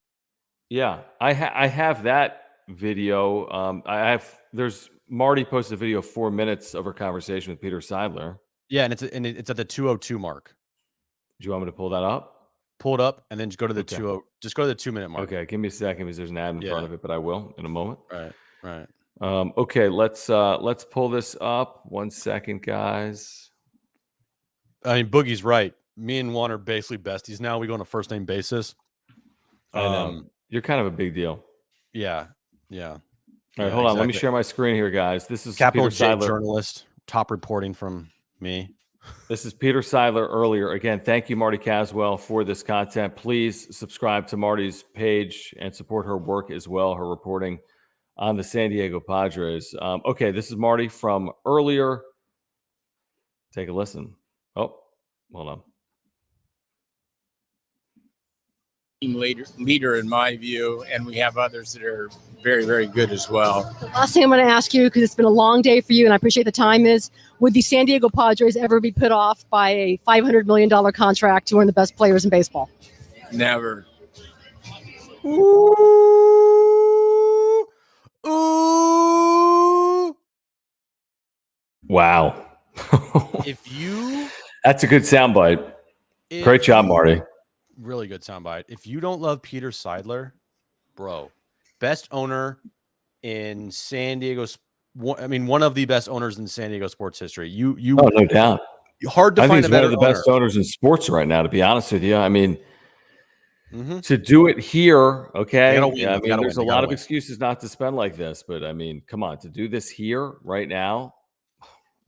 Yeah, I have that video. There's Marty posted a video of 4 minutes of her conversation with Peter Seidler. Yeah, and it's at the 2:02 mark. Do you want me to pull that up? Pull it up and then just go to the 20. Just go to the 2 minute mark. Okay, give me a second because there's an ad in front of it, but I will in a moment. Right. Okay, let's pull this up. 1 second, guys. I mean, Boogie's right. Me and Juan are basically besties now. We go on a first name basis. I know. You're kind of a big deal. Yeah. All right, hold on. Let me share my screen here, guys. This is Capital Peter J Seidler. journalist. Top reporting from me. This is Peter Seidler earlier. Again, thank you, Marty Caswell, for this content. Please subscribe to Marty's page and support her work as well, her reporting on the San Diego Padres. Okay, this is Marty from earlier. Take a listen. Oh, hold on. Leader in my view, and we have others that are very, very good as well. The last thing I'm going to ask you, because it's been a long day for you and I appreciate the time, is would the San Diego Padres ever be put off by a $500 million contract to one of the best players in baseball? Never. Ooh. Wow. That's a good soundbite. Great job, Marty. Really good soundbite. If you don't love Peter Seidler, bro, best owner in San Diego. I mean, one of the best owners in San Diego sports history. Oh, no doubt. Hard to find a better one of the best owners in sports right now, to be honest with you. I mean, Mm-hmm. To do it here, okay? Yeah, I mean, there's a lot of excuses not to spend like this, but I mean, come on, to do this here right now.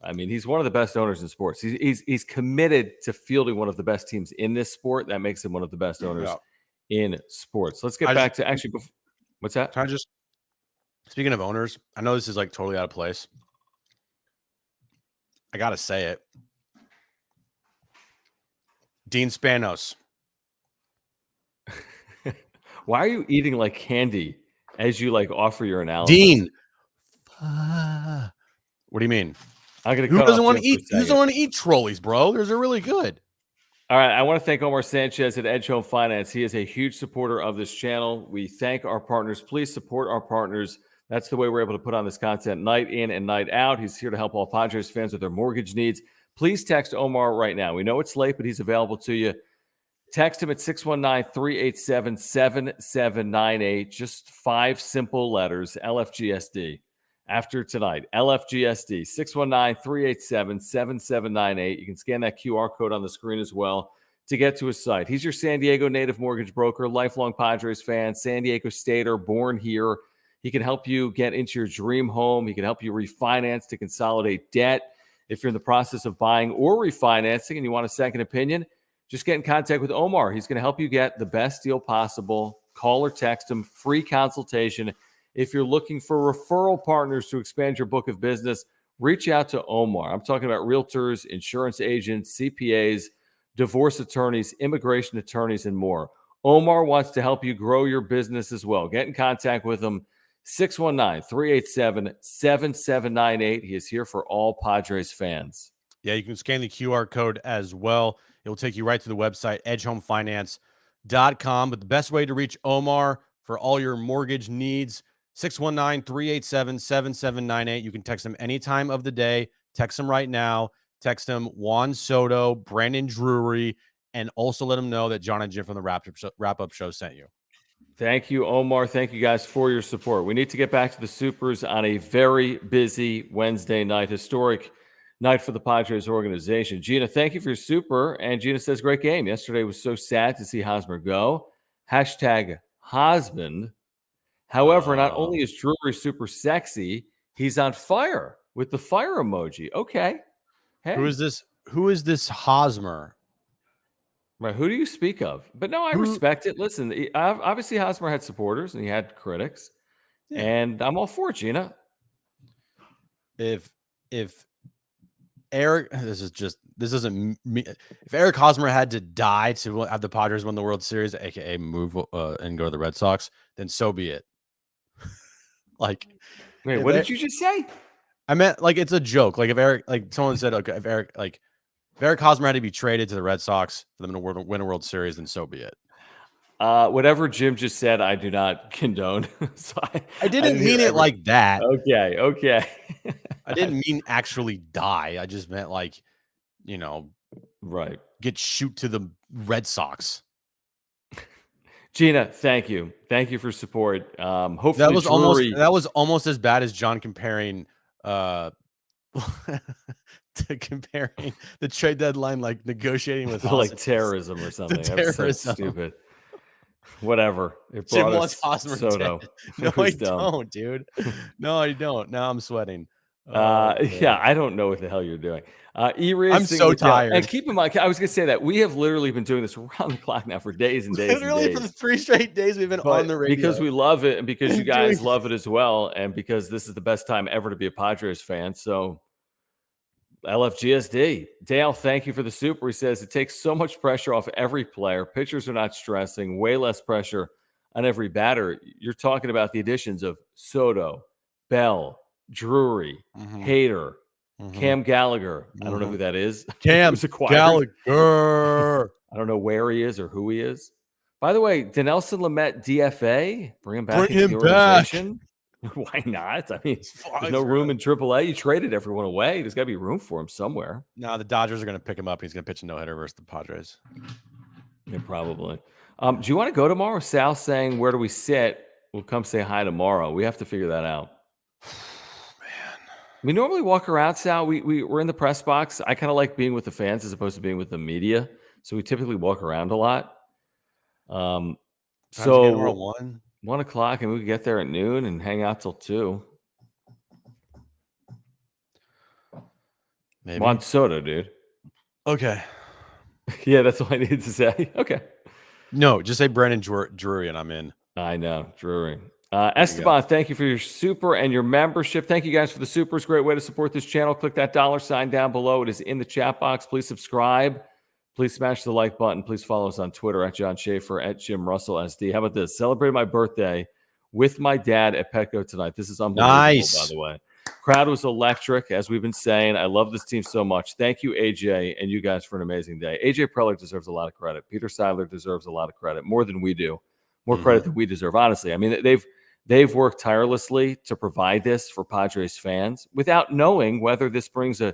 I mean, he's one of the best owners in sports. He's committed to fielding one of the best teams in this sport. That makes him one of the best owners in sports. Let's get back to actually. What's that? Can I just speaking of owners? I know this is like totally out of place. I gotta say it. Dean Spanos. Why are you eating like candy as you like offer your analysis? Dean. What do you mean? Who doesn't want to eat? Who doesn't want to eat trolleys, bro? They're really good. All right. I want to thank Omar Sanchez at Edge Home Finance. He is a huge supporter of this channel. We thank our partners. Please support our partners. That's the way we're able to put on this content night in and night out. He's here to help all Padres fans with their mortgage needs. Please text Omar right now. We know it's late, but he's available to you. Text him at 619-387-7798. Just 5 simple letters, LFGSD. After tonight, LFGSD, 619-387-7798. You can scan that QR code on the screen as well to get to his site. He's your San Diego native mortgage broker, lifelong Padres fan, San Diego Stater, born here. He can help you get into your dream home. He can help you refinance to consolidate debt. If you're in the process of buying or refinancing and you want a second opinion, just get in contact with Omar. He's going to help you get the best deal possible. Call or text him, free consultation. If you're looking for referral partners to expand your book of business, reach out to Omar. I'm talking about realtors, insurance agents, CPAs, divorce attorneys, immigration attorneys, and more. Omar wants to help you grow your business as well. Get in contact with him, 619-387-7798. He is here for all Padres fans. Yeah, you can scan the QR code as well. It will take you right to the website, edgehomefinance.com. But the best way to reach Omar for all your mortgage needs, 619-387-7798. You can text him any time of the day. Text him right now. Text him Juan Soto, Brandon Drury, and also let him know that John and Jim from the Wrap-Up Show sent you. Thank you, Omar. Thank you guys for your support. We need to get back to the Supers on a very busy Wednesday night, historic night for the Padres organization. Gina, thank you for your super. And Gina says, great game. Yesterday was so sad to see Hosmer go. Hashtag Hosband. However, not only is Drury super sexy, he's on fire with the fire emoji. Okay. Hey. Who is this? Who is this Hosmer? Right. Who do you speak of? But no, I respect it. Listen, obviously Hosmer had supporters and he had critics. Yeah. And I'm all for it, Gina. If Eric, this isn't me. If Eric Hosmer had to die to have the Padres win the World Series, aka move and go to the Red Sox, then so be it. Like, wait, what did you just say? I meant like it's a joke. Like if Eric, like someone said, okay, if Eric Hosmer had to be traded to the Red Sox for them to win a World Series, then so be it. Whatever Jim just said, I do not condone. So I didn't mean it like that. Okay. I didn't mean actually die. I just meant like, right. Shoot to the Red Sox. Gina, thank you. Thank you for support. Hopefully that was almost as bad as John comparing comparing the trade deadline, like negotiating with like terrorism or something. Terrorism. So stupid. Whatever. It Jim brought wants us Hosmer Soto. No, I don't, dude. No, I don't. Now I'm sweating. Yeah, I don't know what the hell you're doing. I'm so tired. And keep in mind, I was going to say that we have literally been doing this around the clock now for days and days. Literally for the 3 straight days we've been on the radio. Because we love it and because you guys love it as well. And because this is the best time ever to be a Padres fan. So LFGSD. Dale, thank you for the super. He says it takes so much pressure off every player. Pitchers are not stressing. Way less pressure on every batter. You're talking about the additions of Soto, Bell, Drury, Hader, Cam Gallagher. I don't know who that is. Cam Gallagher. I don't know where he is or who he is. By the way, Dinelson Lamet DFA. Bring him back into the organization. Why not? I mean, there's no room in AAA. You traded everyone away. There's got to be room for him somewhere. No, the Dodgers are going to pick him up. He's going to pitch a no-hitter versus the Padres. Yeah, probably. Do you want to go tomorrow? Sal's saying, where do we sit? We'll come say hi tomorrow. We have to figure that out. We normally walk around, Sal. We're in the press box. I kind of like being with the fans as opposed to being with the media. So we typically walk around a lot. So 1 o'clock, and we could get there at noon and hang out till 2. Maybe. Juan Soto, dude. Okay. Yeah, that's all I needed to say. Okay. No, just say Brandon Drury, and I'm in. I know, Drury. Esteban, thank you for your super and your membership. Thank you guys for the supers. Great way to support this channel. Click that $sign down below. It is in the chat box. Please subscribe. Please smash the like button. Please follow us on Twitter at John Schaefer, at Jim Russell SD. How about this? Celebrated my birthday with my dad at Petco tonight. This is unbelievable, nice. By the way. Crowd was electric, as we've been saying. I love this team so much. Thank you, AJ, and you guys for an amazing day. AJ Preller deserves a lot of credit. Peter Seidler deserves a lot of credit, more than we do. More credit than we deserve, honestly. I mean, they've worked tirelessly to provide this for Padres fans without knowing whether this brings a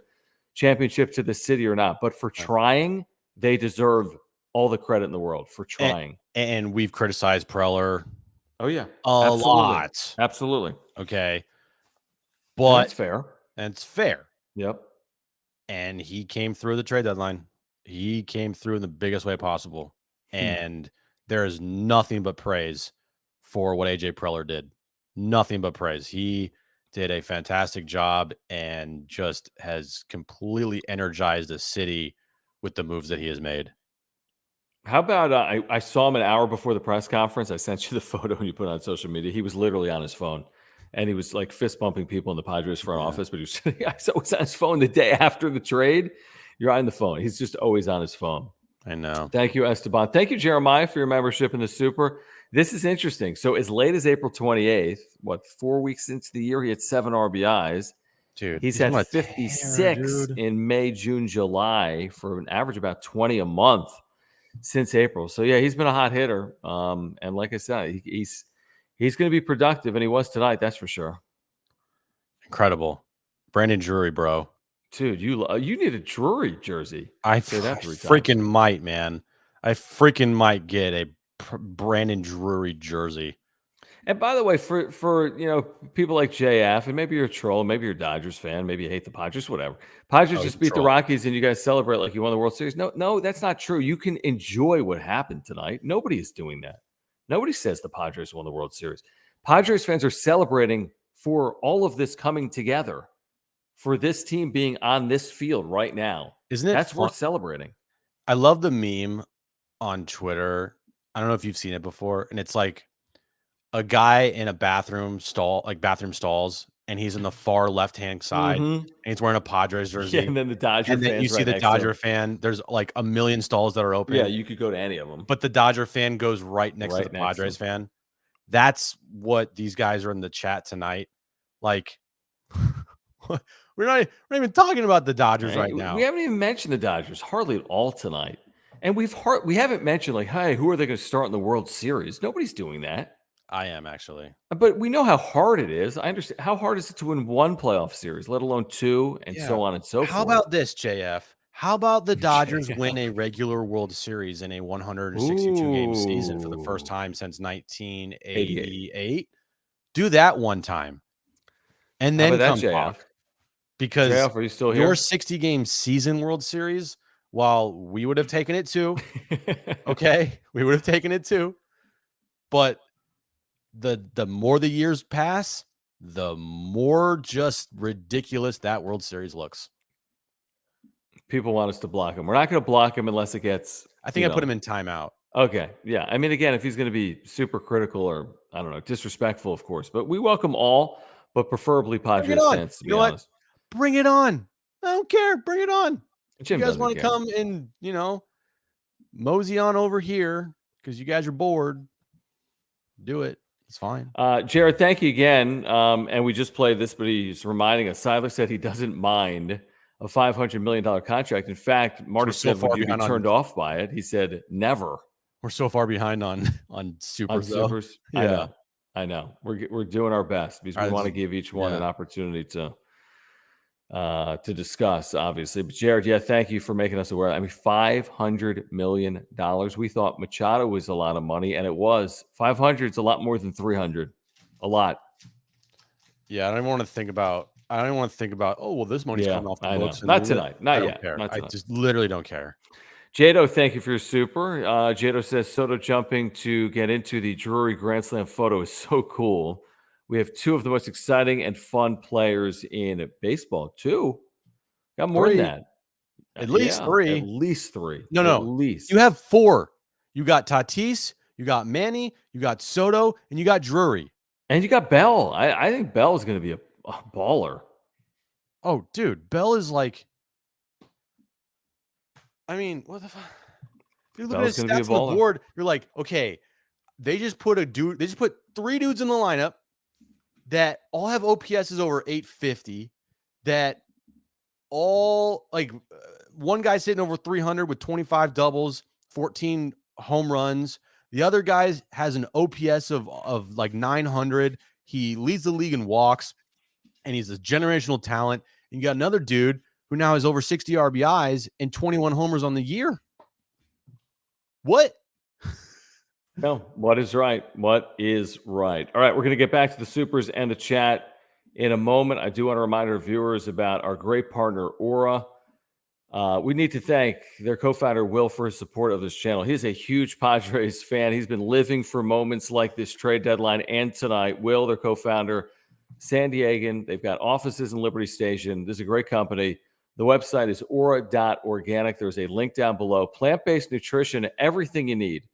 championship to the city or not. But for trying, they deserve all the credit in the world for trying. And we've criticized Preller. Oh, yeah. A lot. Absolutely. Okay. But that's fair. And it's fair. Yep. And he came through the trade deadline. He came through in the biggest way possible. And there is nothing but praise for what AJ Preller did. Nothing but praise. He did a fantastic job and just has completely energized the city with the moves that he has made. How about I saw him an hour before the press conference. I sent you the photo and you put it on social media. He was literally on his phone. And he was like fist bumping people in the Padres front office, but he was always on his phone the day after the trade. You're on the phone. He's just always on his phone. I know. Thank you, Esteban. Thank you, Jeremiah, for your membership in the Super. This is interesting. So as late as April 28th, 4 weeks into the year, he had 7 RBIs. Dude, he's had 56 in May, June, July for an average about 20 a month since April. So yeah, he's been a hot hitter. And like I said, he's going to be productive, and he was tonight. That's for sure. Incredible, Brandon Drury, bro. Dude, you need a Drury jersey. I freaking might, man. I freaking might get a Brandon Drury jersey. And by the way, for people like JF, and maybe you're a troll, maybe you're a Dodgers fan, maybe you hate the Padres, whatever. Padres just beat the Rockies, and you guys celebrate like you won the World Series. No, that's not true. You can enjoy what happened tonight. Nobody is doing that. Nobody says the Padres won the World Series. Padres fans are celebrating for all of this coming together, for this team being on this field right now. Isn't it? That's worth celebrating. I love the meme on Twitter. I don't know if you've seen it before, and it's like a guy in a bathroom stall, like bathroom stalls, and he's in the far left-hand side, and he's wearing a Padres jersey. Yeah, and then the Dodger and then you see the Dodger fan. There's like a million stalls that are open. Yeah, you could go to any of them. But the Dodger fan goes right next to the Padres fan. That's what these guys are in the chat tonight. Like, we're not even talking about the Dodgers right now. We haven't even mentioned the Dodgers hardly at all tonight. And we haven't mentioned, like, hey, who are they going to start in the World Series? Nobody's doing that. I am, actually. But we know how hard it is. I understand. How hard is it to win one playoff series, let alone two, and so on and so forth? How about this, JF? How about the Dodgers win a regular World Series in a 162-game season for the first time since 1988? Do that one time. And then come talk. Because JF, are you still here? Your 60-game season World Series, while we would have taken it too, okay? We would have taken it too. But the more the years pass, the more just ridiculous that World Series looks. People want us to block him. We're not going to block him unless it gets... I think I put him in timeout. Okay. Yeah. I mean, again, if he's going to be super critical or, I don't know, disrespectful, of course. But we welcome all, but preferably Padres fans, to be honest. Bring it on. I don't care. Bring it on. Jim, you guys want to come and, mosey on over here because you guys are bored, do it. It's fine. Jared, thank you again. And we just played this, but he's reminding us. Siler said he doesn't mind a $500 million contract. In fact, Marty said, would you be turned off by it? He said, never. We're so far behind on supers. Supers. Yeah. I know. We're doing our best because we want to give each one an opportunity to discuss, obviously. But Jared, thank you for making us aware. I mean, $500 million. We thought Machado was a lot of money, and it was. 500 is a lot more than 300. A lot. Yeah, I don't want to think about. Oh, well, this money's coming off the books. Not tonight. Not yet. I just literally don't care. Jado, thank you for your super. Jado says Soto jumping to get into the Drury Grand Slam photo is so cool. We have two of the most exciting and fun players in baseball, too. Got more than that. At least three. At least three. No. At least. You have four. You got Tatis, you got Manny, you got Soto, and you got Drury. And you got Bell. I think Bell is going to be a baller. Oh, dude. Bell is like... I mean, what the fuck? If you look at his stats on the board, you're like, okay, they just put three dudes in the lineup that all have OPSs over 850, that all one guy's hitting over 300 with 25 doubles, 14 home runs. The other guy has an OPS of like 900. He leads the league in walks, and he's a generational talent. And you got another dude who now has over 60 RBIs and 21 homers on the year. What? No, what is right? What is right? All right, we're going to get back to the supers and the chat in a moment. I do want to remind our viewers about our great partner, Aura. We need to thank their co-founder, Will, for his support of this channel. He's a huge Padres fan. He's been living for moments like this trade deadline and tonight. Will, their co-founder, San Diegan. They've got offices in Liberty Station. This is a great company. The website is aura.organic. There's a link down below. Plant-based nutrition, everything you need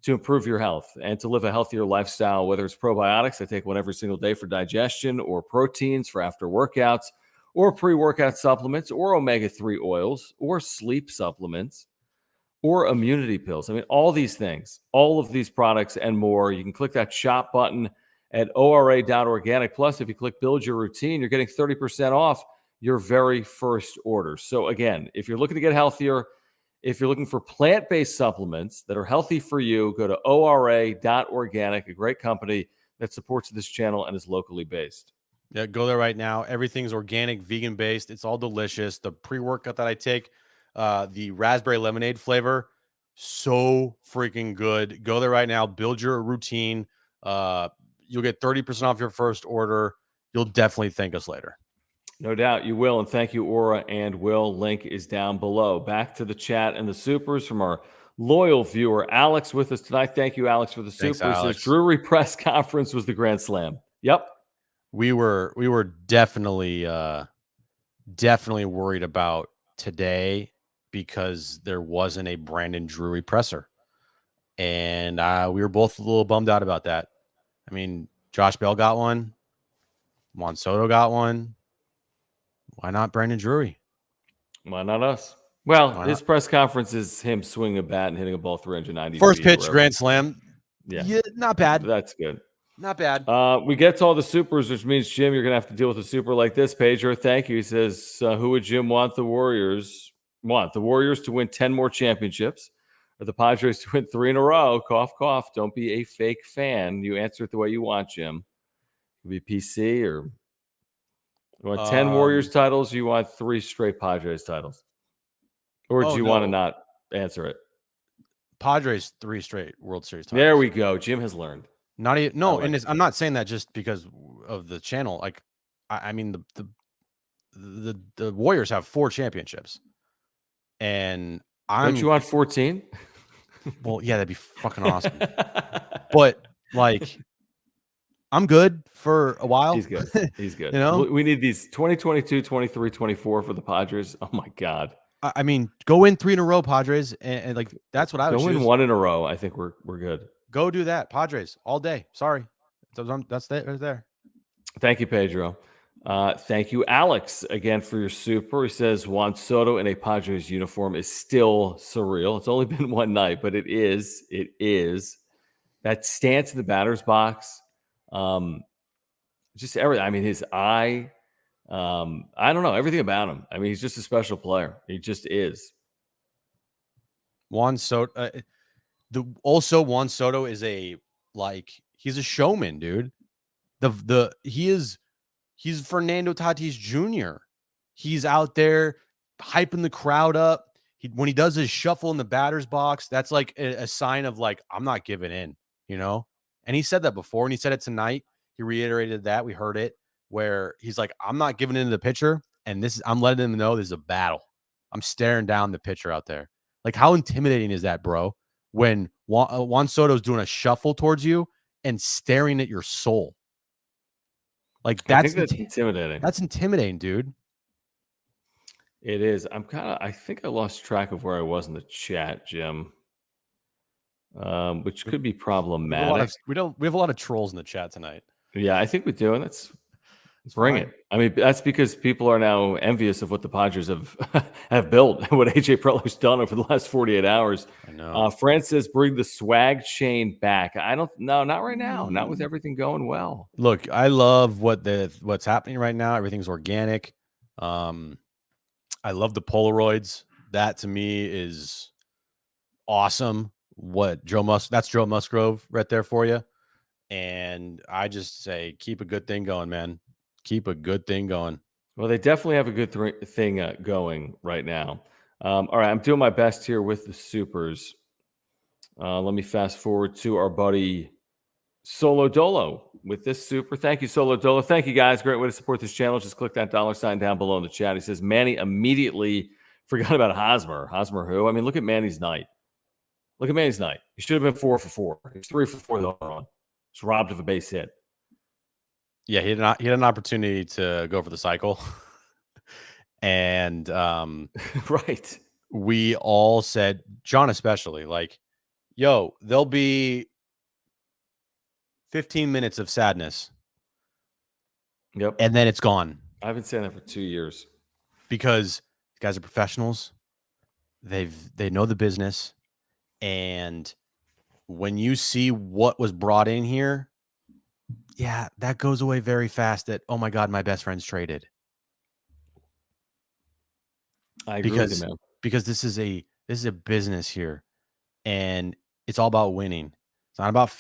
to improve your health and to live a healthier lifestyle, whether it's probiotics, I take one every single day for digestion, or proteins for after workouts, or pre-workout supplements, or omega-3 oils, or sleep supplements, or immunity pills. I mean, all these things, all of these products and more. You can click that shop button at ora.organic. Plus, if you click build your routine, you're getting 30% off your very first order. So again, if you're looking to get healthier, if you're looking for plant-based supplements that are healthy for you, go to ora.organic, a great company that supports this channel and is locally based. Yeah, go there right now. Everything's organic, vegan-based. It's all delicious. The pre-workout that I take, the raspberry lemonade flavor, So freaking good. Go there right now. Build your routine. You'll get 30% off your first order. You'll definitely thank us later. No doubt you will. And thank you, Aura and Will. Link is down below. Back to the chat and the supers from our loyal viewer, Alex, with us tonight. Thank you, Alex, for the Thanks, super. Alex. Says Drury press conference was the grand slam. Yep. We were definitely worried about today because there wasn't a Brandon Drury presser. And we were both a little bummed out about that. I mean, Josh Bell got one. Juan Soto got one. Why not Brandon Drury? Why not us? Well, his press conference is him swinging a bat and hitting a ball 390. First pitch, grand slam. Yeah, not bad. That's good. Not bad. We get to all the supers, which means, Jim, you're going to have to deal with a super like this. Pager, thank you. He says, who would Jim want the Warriors? Want the Warriors to win 10 more championships or the Padres to win 3 in a row? Cough, cough. Don't be a fake fan. You answer it the way you want, Jim. It could be PC or you want 10 Warriors titles, or you want 3 straight Padres titles? Or do you want to not answer it? Padres 3 straight World Series titles. There we go. Jim has learned. Not even, no, and I'm not saying that just because of the channel. Like, I mean, the Warriors have 4 championships, and Don't you want 14? Well, yeah, that'd be fucking awesome. But like, I'm good for a while. He's good. He's good. You know, we need these 2022, 23, 24 for the Padres. Oh my God. I mean, go win 3 in a row, Padres, and like that's what I would go win choose. 1 in a row. I think we're good. Go do that, Padres, all day. Sorry, that's that right there. Thank you, Pedro. Thank you, Alex, again for your super. He says Juan Soto in a Padres uniform is still surreal. It's only been one night, but it is. It is. That stance in the batter's box, just everything. I mean, his eye. I don't know everything about him. I mean, he's just a special player. He just is. Juan Soto. Juan Soto is he's a showman, dude. He's Fernando Tatis Jr. He's out there hyping the crowd up. When he does his shuffle in the batter's box, that's like a sign of like, I'm not giving in, you know? And he said that before, and he said it tonight. He reiterated that. We heard it where he's like, I'm not giving in to the pitcher. And I'm letting him know this is a battle. I'm staring down the pitcher out there. Like, how intimidating is that, bro? When Juan Soto's doing a shuffle towards you and staring at your soul. Like, that's intimidating. That's intimidating, dude. It is. I think I lost track of where I was in the chat, Jim. Which could be problematic. We have a lot of trolls in the chat tonight. Yeah, I think we do, and let's bring it. I mean, that's because people are now envious of what the Padres have built, what AJ Preller's done over the last 48 hours. I know. Fran says, bring the swag chain back. No, not right now. Not with everything going well. Look, I love what's happening right now. Everything's organic. I love the Polaroids. That to me is awesome. That's Joe Musgrove right there for you. And I just say, keep a good thing going, man. Keep a good thing going. Well, they definitely have a good thing going right now. All right, I'm doing my best here with the supers. Let me fast forward to our buddy Solo Dolo with this super. Thank you, Solo Dolo. Thank you, guys. Great way to support this channel. Just click that $sign down below in the chat. He says, Manny immediately forgot about Hosmer. Hosmer who? I mean, look at Manny's night. Look at Manny's night. He should have been 4 for 4. He's 3 for 4 though. He's robbed of a base hit. Yeah, he had an opportunity to go for the cycle. And right. We all said, John especially, like, yo, there'll be 15 minutes of sadness. Yep. And then it's gone. I've been saying that for 2 years. Because these guys are professionals. They know the business. And when you see what was brought in here, yeah, that goes away very fast. That, oh my God, my best friend's traded. I agree with you, man. Because this is a business here, and it's all about winning. It's not about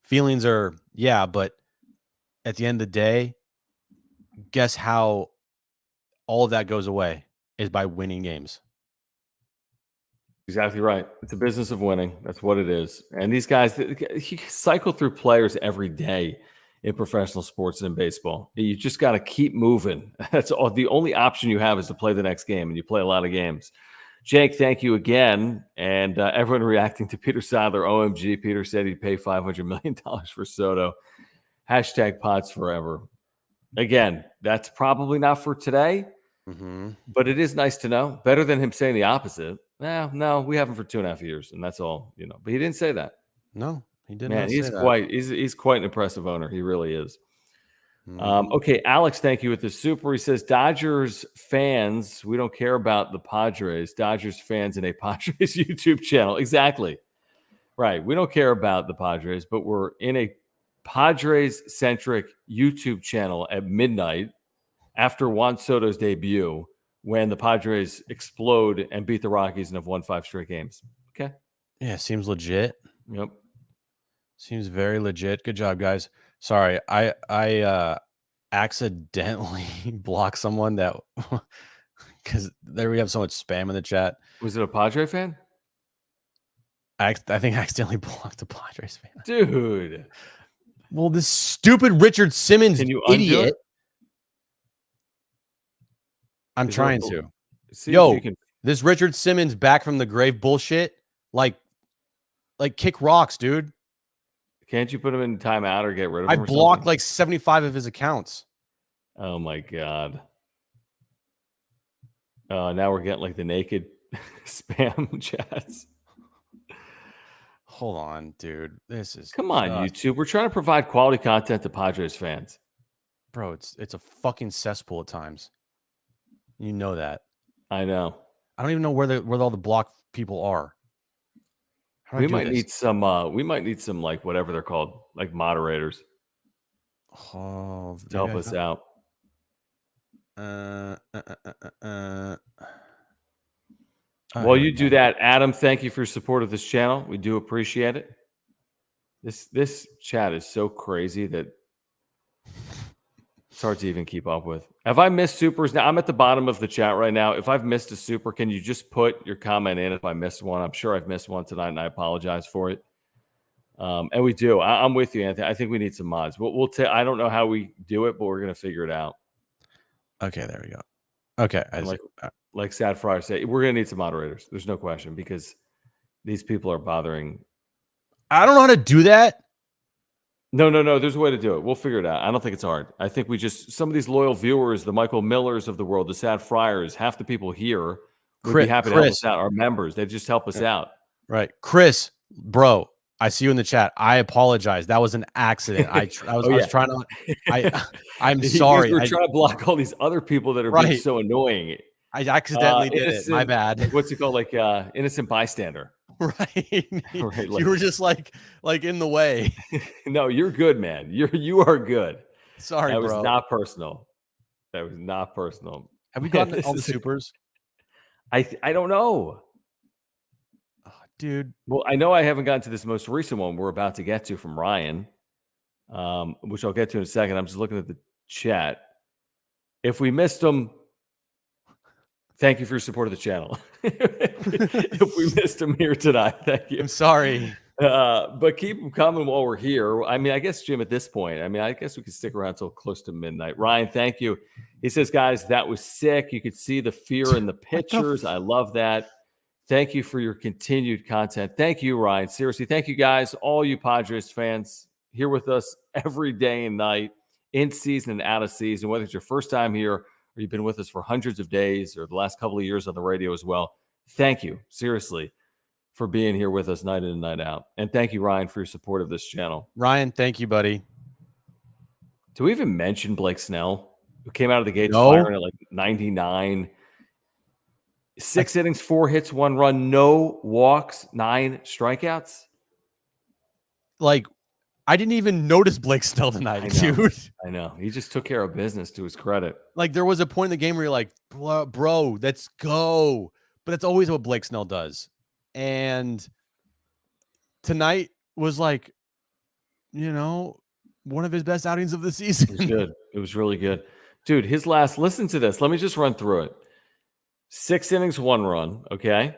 feelings are, yeah, but at the end of the day, guess how all of that goes away is by winning games. Exactly right. It's a business of winning. That's what it is. And these guys, you cycle through players every day in professional sports and in baseball. You just got to keep moving. That's all. The only option you have is to play the next game, and you play a lot of games. Jake, thank you again. And everyone reacting to Peter Sadler. OMG, Peter said he'd pay $500 million for Soto. Hashtag Pods forever. Again, that's probably not for today, but it is nice to know. Better than him saying the opposite. No, we have him for 2.5 years, and that's all. But he didn't say that. No, he didn't. Man, he's quite an impressive owner. He really is. Okay, Alex, thank you with the super. He says, Dodgers fans, we don't care about the Padres. Dodgers fans in a Padres YouTube channel. Exactly. Right. We don't care about the Padres, but we're in a Padres-centric YouTube channel at midnight after Juan Soto's debut when the Padres explode and beat the Rockies and have won 5 straight games. Okay. Yeah, seems legit. Yep. Seems very legit. Good job, guys. Sorry, I accidentally blocked someone that because there we have so much spam in the chat. Was it a Padre fan? I think I accidentally blocked a Padres fan. Dude. Well, this stupid Richard Simmons idiot. I'm trying to. Yo, this Richard Simmons back from the grave bullshit. Like kick rocks, dude. Can't you put him in timeout or get rid of him? I blocked like 75 of his accounts. Oh my God. Now we're getting like the naked spam chats. Hold on, dude. This is come on, YouTube. We're trying to provide quality content to Padres fans. Bro, it's a fucking cesspool at times. You know that. I know. I don't even know where all the block people are. We might need some like whatever they're called, like moderators. To help us out. While you do that, Adam, thank you for your support of this channel. We do appreciate it. This chat is so crazy that it's hard to even keep up with. Have I missed supers? Now, I'm at the bottom of the chat right now. If I've missed a super, can you just put your comment in if I missed one? I'm sure I've missed one tonight, and I apologize for it. And we do. I'm with you, Anthony. I think we need some mods. We'll I don't know how we do it, but we're going to figure it out. Okay, there we go. Okay. Like Sad Fryer said, we're going to need some moderators. There's no question because these people are bothering. I don't know how to do that. No. There's a way to do it. We'll figure it out. I don't think it's hard. I think some of these loyal viewers, the Michael Millers of the world, the Sad Friars, half the people here would be happy to help us out. Our members, they just help us out. Right. Chris, bro, I see you in the chat. I apologize. That was an accident. I was trying to. I'm sorry. We're trying to block all these other people that are being so annoying. I accidentally did it. My bad. What's it called? Like innocent bystander. Right. Right. You were just like in the way. No, you're good, man. You are good. Sorry, that bro. was not personal. That was not personal. Have we gotten all the supers? I don't know. Oh, dude. Well, I know I haven't gotten to this most recent one we're about to get to from Ryan, which I'll get to in a second. I'm just looking at the chat. If we missed them, thank you for your support of the channel. If we missed them here tonight, thank you. I'm sorry. But keep them coming while we're here. I mean, I guess, Jim, at this point, I guess we could stick around until close to midnight. Ryan, thank you. He says, guys, that was sick. You could see the fear in the pictures. I love that. Thank you for your continued content. Thank you, Ryan. Seriously, thank you, guys, all you Padres fans here with us every day and night, in season and out of season, whether it's your first time here or you've been with us for hundreds of days or the last couple of years on the radio as well. Thank you, seriously, for being here with us night in and night out. And thank you, Ryan, for your support of this channel. Ryan, thank you, buddy. Do we even mention Blake Snell, who came out of the gates firing at like 99? 6 innings, 4 hits, 1 run, no walks, 9 strikeouts. Like, I didn't even notice Blake Snell tonight, dude. I know. He just took care of business, to his credit. Like, there was a point in the game where you're like, bro, let's go. But that's always what Blake Snell does. And tonight was like, one of his best outings of the season. It was good. It was really good. Dude, listen to this. Let me just run through it. 6 innings, 1 run. Okay.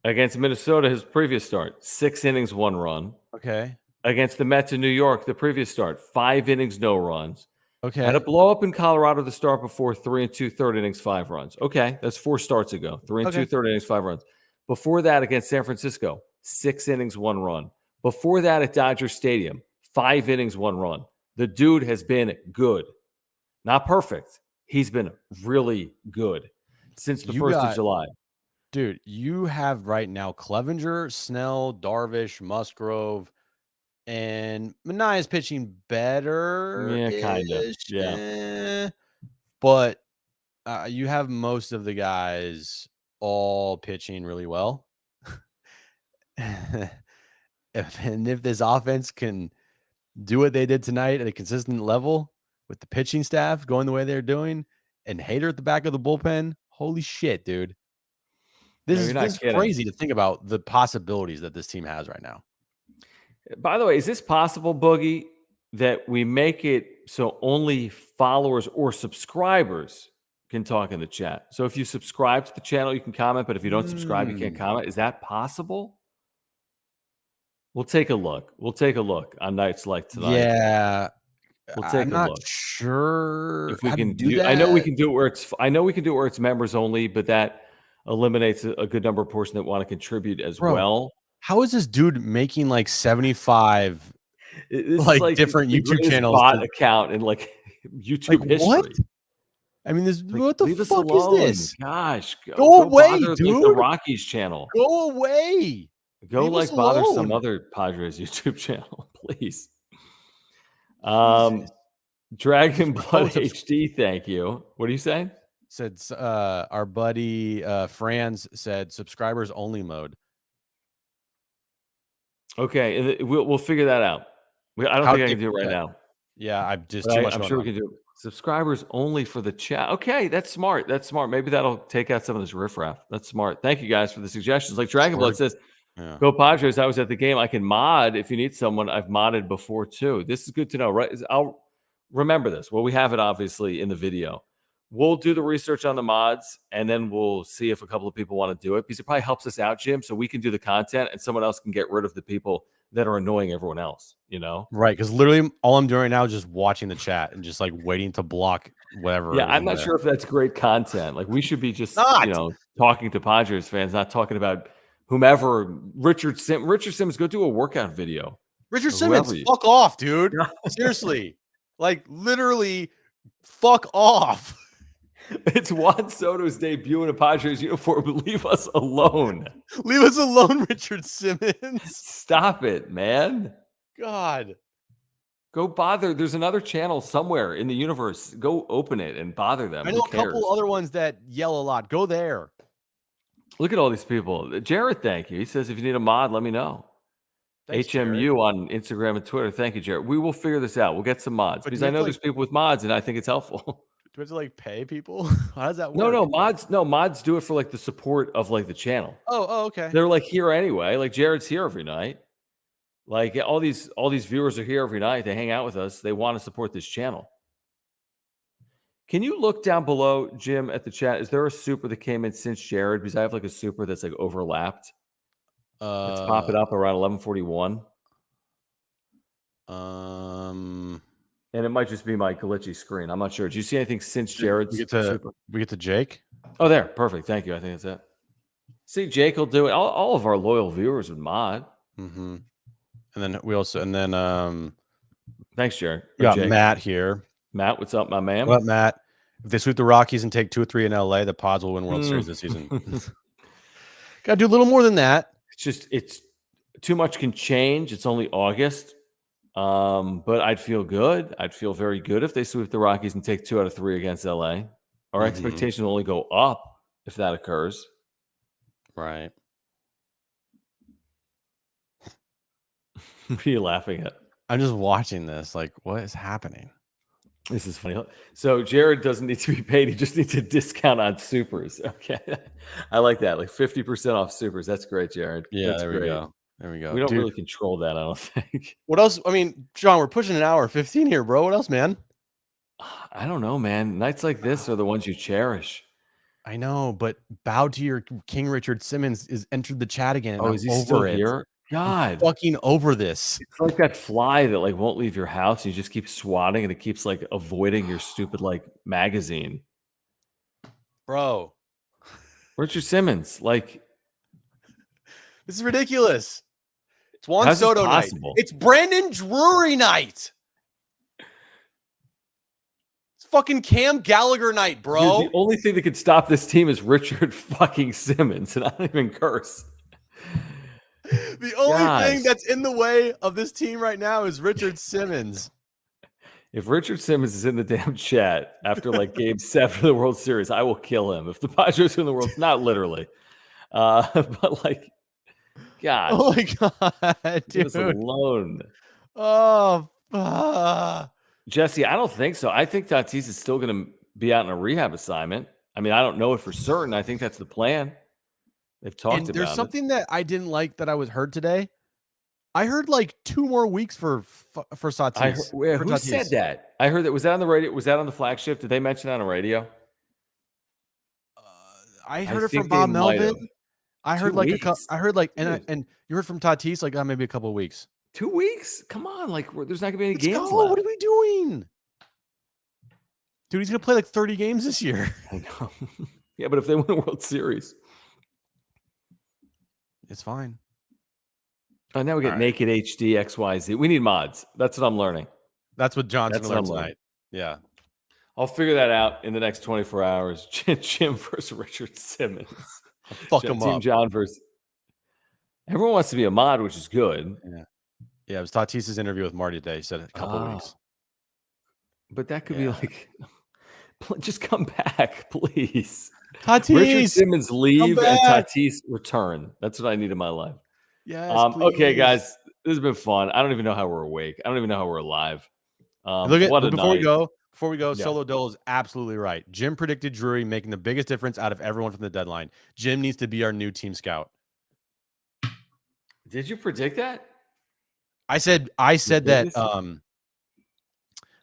Against Minnesota, his previous start, 6 innings, 1 run. Okay. Against the Mets in New York, the previous start, 5 innings, no runs. Okay. Had a blow up in Colorado the start before, 3 2/3 innings, 5 runs. Okay, that's 4 starts ago. 3 2/3 innings, 5 runs. Before that, against San Francisco, 6 innings, 1 run. Before that, at Dodger Stadium, 5 innings, 1 run. The dude has been good. Not perfect. He's been really good since the 1st of July. Dude, you have right now Clevenger, Snell, Darvish, Musgrove, and Manaea is pitching better. Yeah, kind of. Yeah. But you have most of the guys all pitching really well. if this offense can do what they did tonight at a consistent level with the pitching staff going the way they're doing and Hader at the back of the bullpen, holy shit, dude. This is crazy to think about the possibilities that this team has right now. By the way, is this possible, Boogie, that we make it so only followers or subscribers can talk in the chat? So if you subscribe to the channel, you can comment, but if you don't subscribe, you can't comment. Is that possible? We'll take a look. We'll take a look on nights like tonight. Yeah. We'll take I'm a not look. sure If we how can to do that. I know we can do it where it's members only, but that eliminates a good number of person that want to contribute as well. How is this dude making like 75 This like is like different the YouTube greatest channels? bot account in like YouTube history. What? I mean, this what the Leave us fuck alone. is this? Gosh, Go away, bother, dude. Like the Rockies channel. Go away. Go Leave us like bother some alone. other Padres YouTube channel, please. Dragon Blood HD, thank you. What are you saying? Said our buddy Franz said subscribers only mode. Okay, we'll figure that out. I don't think I can do it right now. Yeah, I'm just But too much. I'm sure we can do it. Subscribers only for the chat. Okay, that's smart. That's smart. Maybe that'll take out some of this riffraff. That's smart. Thank you guys for the suggestions. Like Dragon Blood says, go Padres. I was at the game. I can mod if you need someone. I've modded before too. This is good to know, right? I'll remember this. Well, we have it obviously in the video. We'll do the research on the mods, and then we'll see if a couple of people want to do it, because it probably helps us out, Jim, so we can do the content and someone else can get rid of the people that are annoying everyone else, you know? Right, because literally all I'm doing right now is just watching the chat and just like waiting to block whatever. Yeah, I'm not sure if that's great content. Like, we should be just, talking to Padres fans, not talking about whomever. Richard Simmons, go do a workout video. Richard Simmons, fuck off, dude. Seriously. Like, literally, fuck off. It's Juan Soto's debut in a Padres uniform. Leave us alone. Leave us alone, Richard Simmons. Stop it, man. God. Go bother. There's another channel somewhere in the universe. Go open it and bother them. I know a couple other ones that yell a lot. Go there. Look at all these people. Jared, thank you. He says, if you need a mod, let me know. Thanks, HMU Jared. On Instagram and Twitter. Thank you, Jared. We will figure this out. We'll get some mods, because I know there's people with mods, and I think it's helpful. Do we have to like pay people? How does that work? No, mods do it for like the support of like the channel. Oh, okay. They're like here anyway. Like Jared's here every night. Like all these viewers are here every night. They hang out with us. They want to support this channel. Can you look down below, Jim, at the chat? Is there a super that came in since Jared? Because I have like a super that's like overlapped. It's popping up around 11:41. And it might just be my glitchy screen. I'm not sure. Do you see anything since Jared's super? We get to Jake? Oh, there. Perfect. Thank you. I think that's it. See, Jake will do it. All of our loyal viewers would mod. Mm-hmm. And then we also, thanks, Jared. We got Jake. Matt here. Matt, what's up, my man? What up, Matt? If they sweep the Rockies and take 2 or 3 in LA, the Pods will win World Series this season. Got to do a little more than that. It's too much can change. It's only August. But I'd feel good. I'd feel very good if they sweep the Rockies and take 2 out of 3 against LA. Our expectations will only go up if that occurs. Right. What are you laughing at? I'm just watching this. Like, what is happening? This is funny. So Jared doesn't need to be paid. He just needs a discount on supers. Okay. I like that. Like 50% off supers. That's great, Jared. Yeah, that's there great. We go. There we go. We don't really control that, I don't think. What else? I mean, John, we're pushing an hour 15 here, bro. What else, man? I don't know, man. Nights like this are the ones you cherish. I know, but bow to your King. Richard Simmons is entered the chat again. And Oh, I'm is he over still it. here? God, Fucking over this. it's like that fly that like won't leave your house. You just keep swatting, and it keeps like avoiding your stupid like magazine. Bro, Richard Simmons, like, this is ridiculous. It's Juan how's this Soto night. possible? It's Brandon Drury night. It's fucking Cam Gallagher night, bro. Dude, the only thing that could stop this team is Richard fucking Simmons, and I don't even curse. The only thing that's in the way of this team right now is Richard Simmons. If Richard Simmons is in the damn chat after like Game 7 of the World Series, I will kill him. If the Padres are in the World, not literally, but like, God, Oh my god, leave us dude. alone. Oh, Jesse, I don't think so. I think Tatis is still going to be out on a rehab assignment. I mean, I don't know it for certain. I think that's the plan. They've talked and about there's it. something that I didn't like that I was heard today. I heard like 2 more weeks for Tatis. Who said that? I heard that. Was that on the radio? Was that on the flagship? Did they mention that on the radio? I heard it think from Bob they might Melvin. have. I heard 2 like weeks. I heard like Dude. and you heard from Tatis like maybe a couple of weeks. 2 weeks? Come on, like there's not gonna be any Let's games go. left. What are we doing? Dude, he's gonna play like 30 games this year. I know. Yeah, but if they win a World Series, It's fine. oh, now we get naked HD XYZ. We need mods. That's what I'm learning. That's what John's That's gonna learn what I'm tonight. Yeah. I'll figure that out in the next 24 hours. Jim versus Richard Simmons. Fuck him Team up. John versus. Everyone wants to be a mod, which is good. Yeah, it was Tatis's interview with Marty today. He said a couple of weeks. But that could be like, just come back, please. Tatis, Richard Simmons leave and back. Tatis return. That's what I need in my life. Yes, okay, please. guys, this has been fun. I don't even know how we're awake. I don't even know how we're alive. Look at what a before night. we go, Yeah. Solo Dole is absolutely right. Jim predicted Drury making the biggest difference out of everyone from the deadline. Jim needs to be our new team scout. Did you predict that? I said that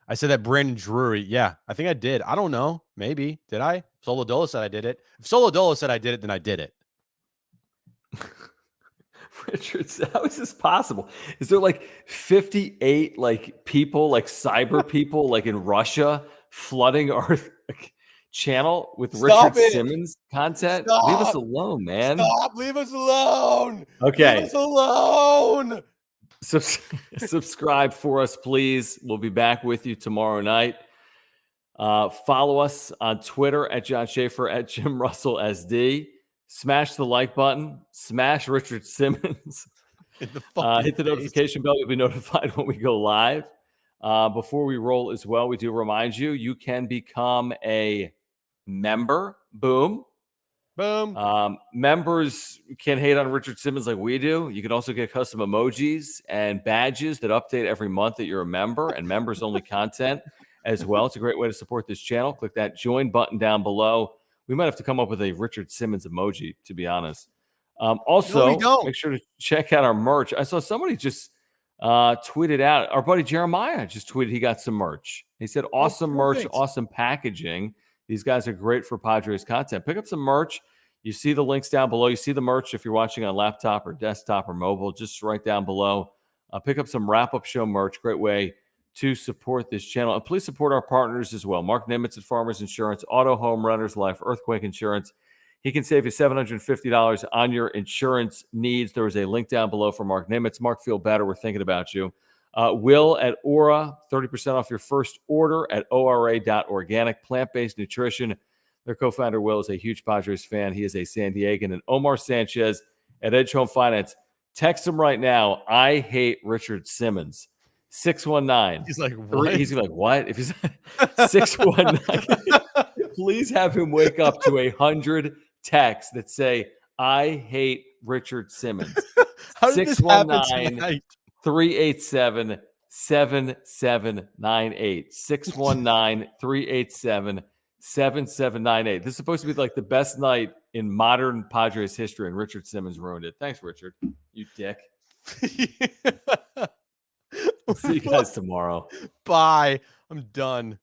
I said that Brandon Drury. Yeah, I think I did. I don't know. Maybe. Did I? Solo Dolo said I did it. If Solo Dolo said I did it, then I did it. Richards, how is this possible? Is there like 58 like people, like cyber people, like in Russia, flooding our channel with Stop Richard it. Simmons content? Stop. Leave us alone, man. Stop! Leave us alone. Okay. Leave us alone. Subscribe for us, please. We'll be back with you tomorrow night. Follow us on Twitter at John Schaefer, at Jim Russell SD. Smash the like button. Smash Richard Simmons. Hit the notification bell. You'll be notified when we go live. Before we roll as well, we do remind you, you can become a member. Boom. Boom. Members can hate on Richard Simmons like we do. You can also get custom emojis and badges that update every month that you're a member, and members-only content as well. It's a great way to support this channel. Click that join button down below. We might have to come up with a Richard Simmons emoji, to be honest. Also, make sure to check out our merch. I saw somebody just tweeted out, our buddy Jeremiah just tweeted he got some merch. He said, awesome merch, awesome packaging. These guys are great for Padres content. Pick up some merch. You see the links down below. You see the merch if you're watching on laptop or desktop or mobile, just right down below. Pick up some wrap-up show merch. Great way to support this channel. And please support our partners as well. Mark Nimitz at Farmers Insurance, Auto, Home, Renters, Life, Earthquake Insurance. He can save you $750 on your insurance needs. There is a link down below for Mark Nimitz. Mark, feel better. We're thinking about you. Will at Aura, 30% off your first order at ora.organic, plant-based nutrition. Their co-founder, Will, is a huge Padres fan. He is a San Diegan. And Omar Sanchez at Edge Home Finance. Text him right now. I hate Richard Simmons. 619. He's like, what? He's like, what? If he's 619, please have him wake up to 100 texts that say, I hate Richard Simmons. How did this happen tonight? 387-7798. 619-387-7798. This is supposed to be like the best night in modern Padres history, and Richard Simmons ruined it. Thanks, Richard. You dick. See you guys tomorrow. Bye. I'm done.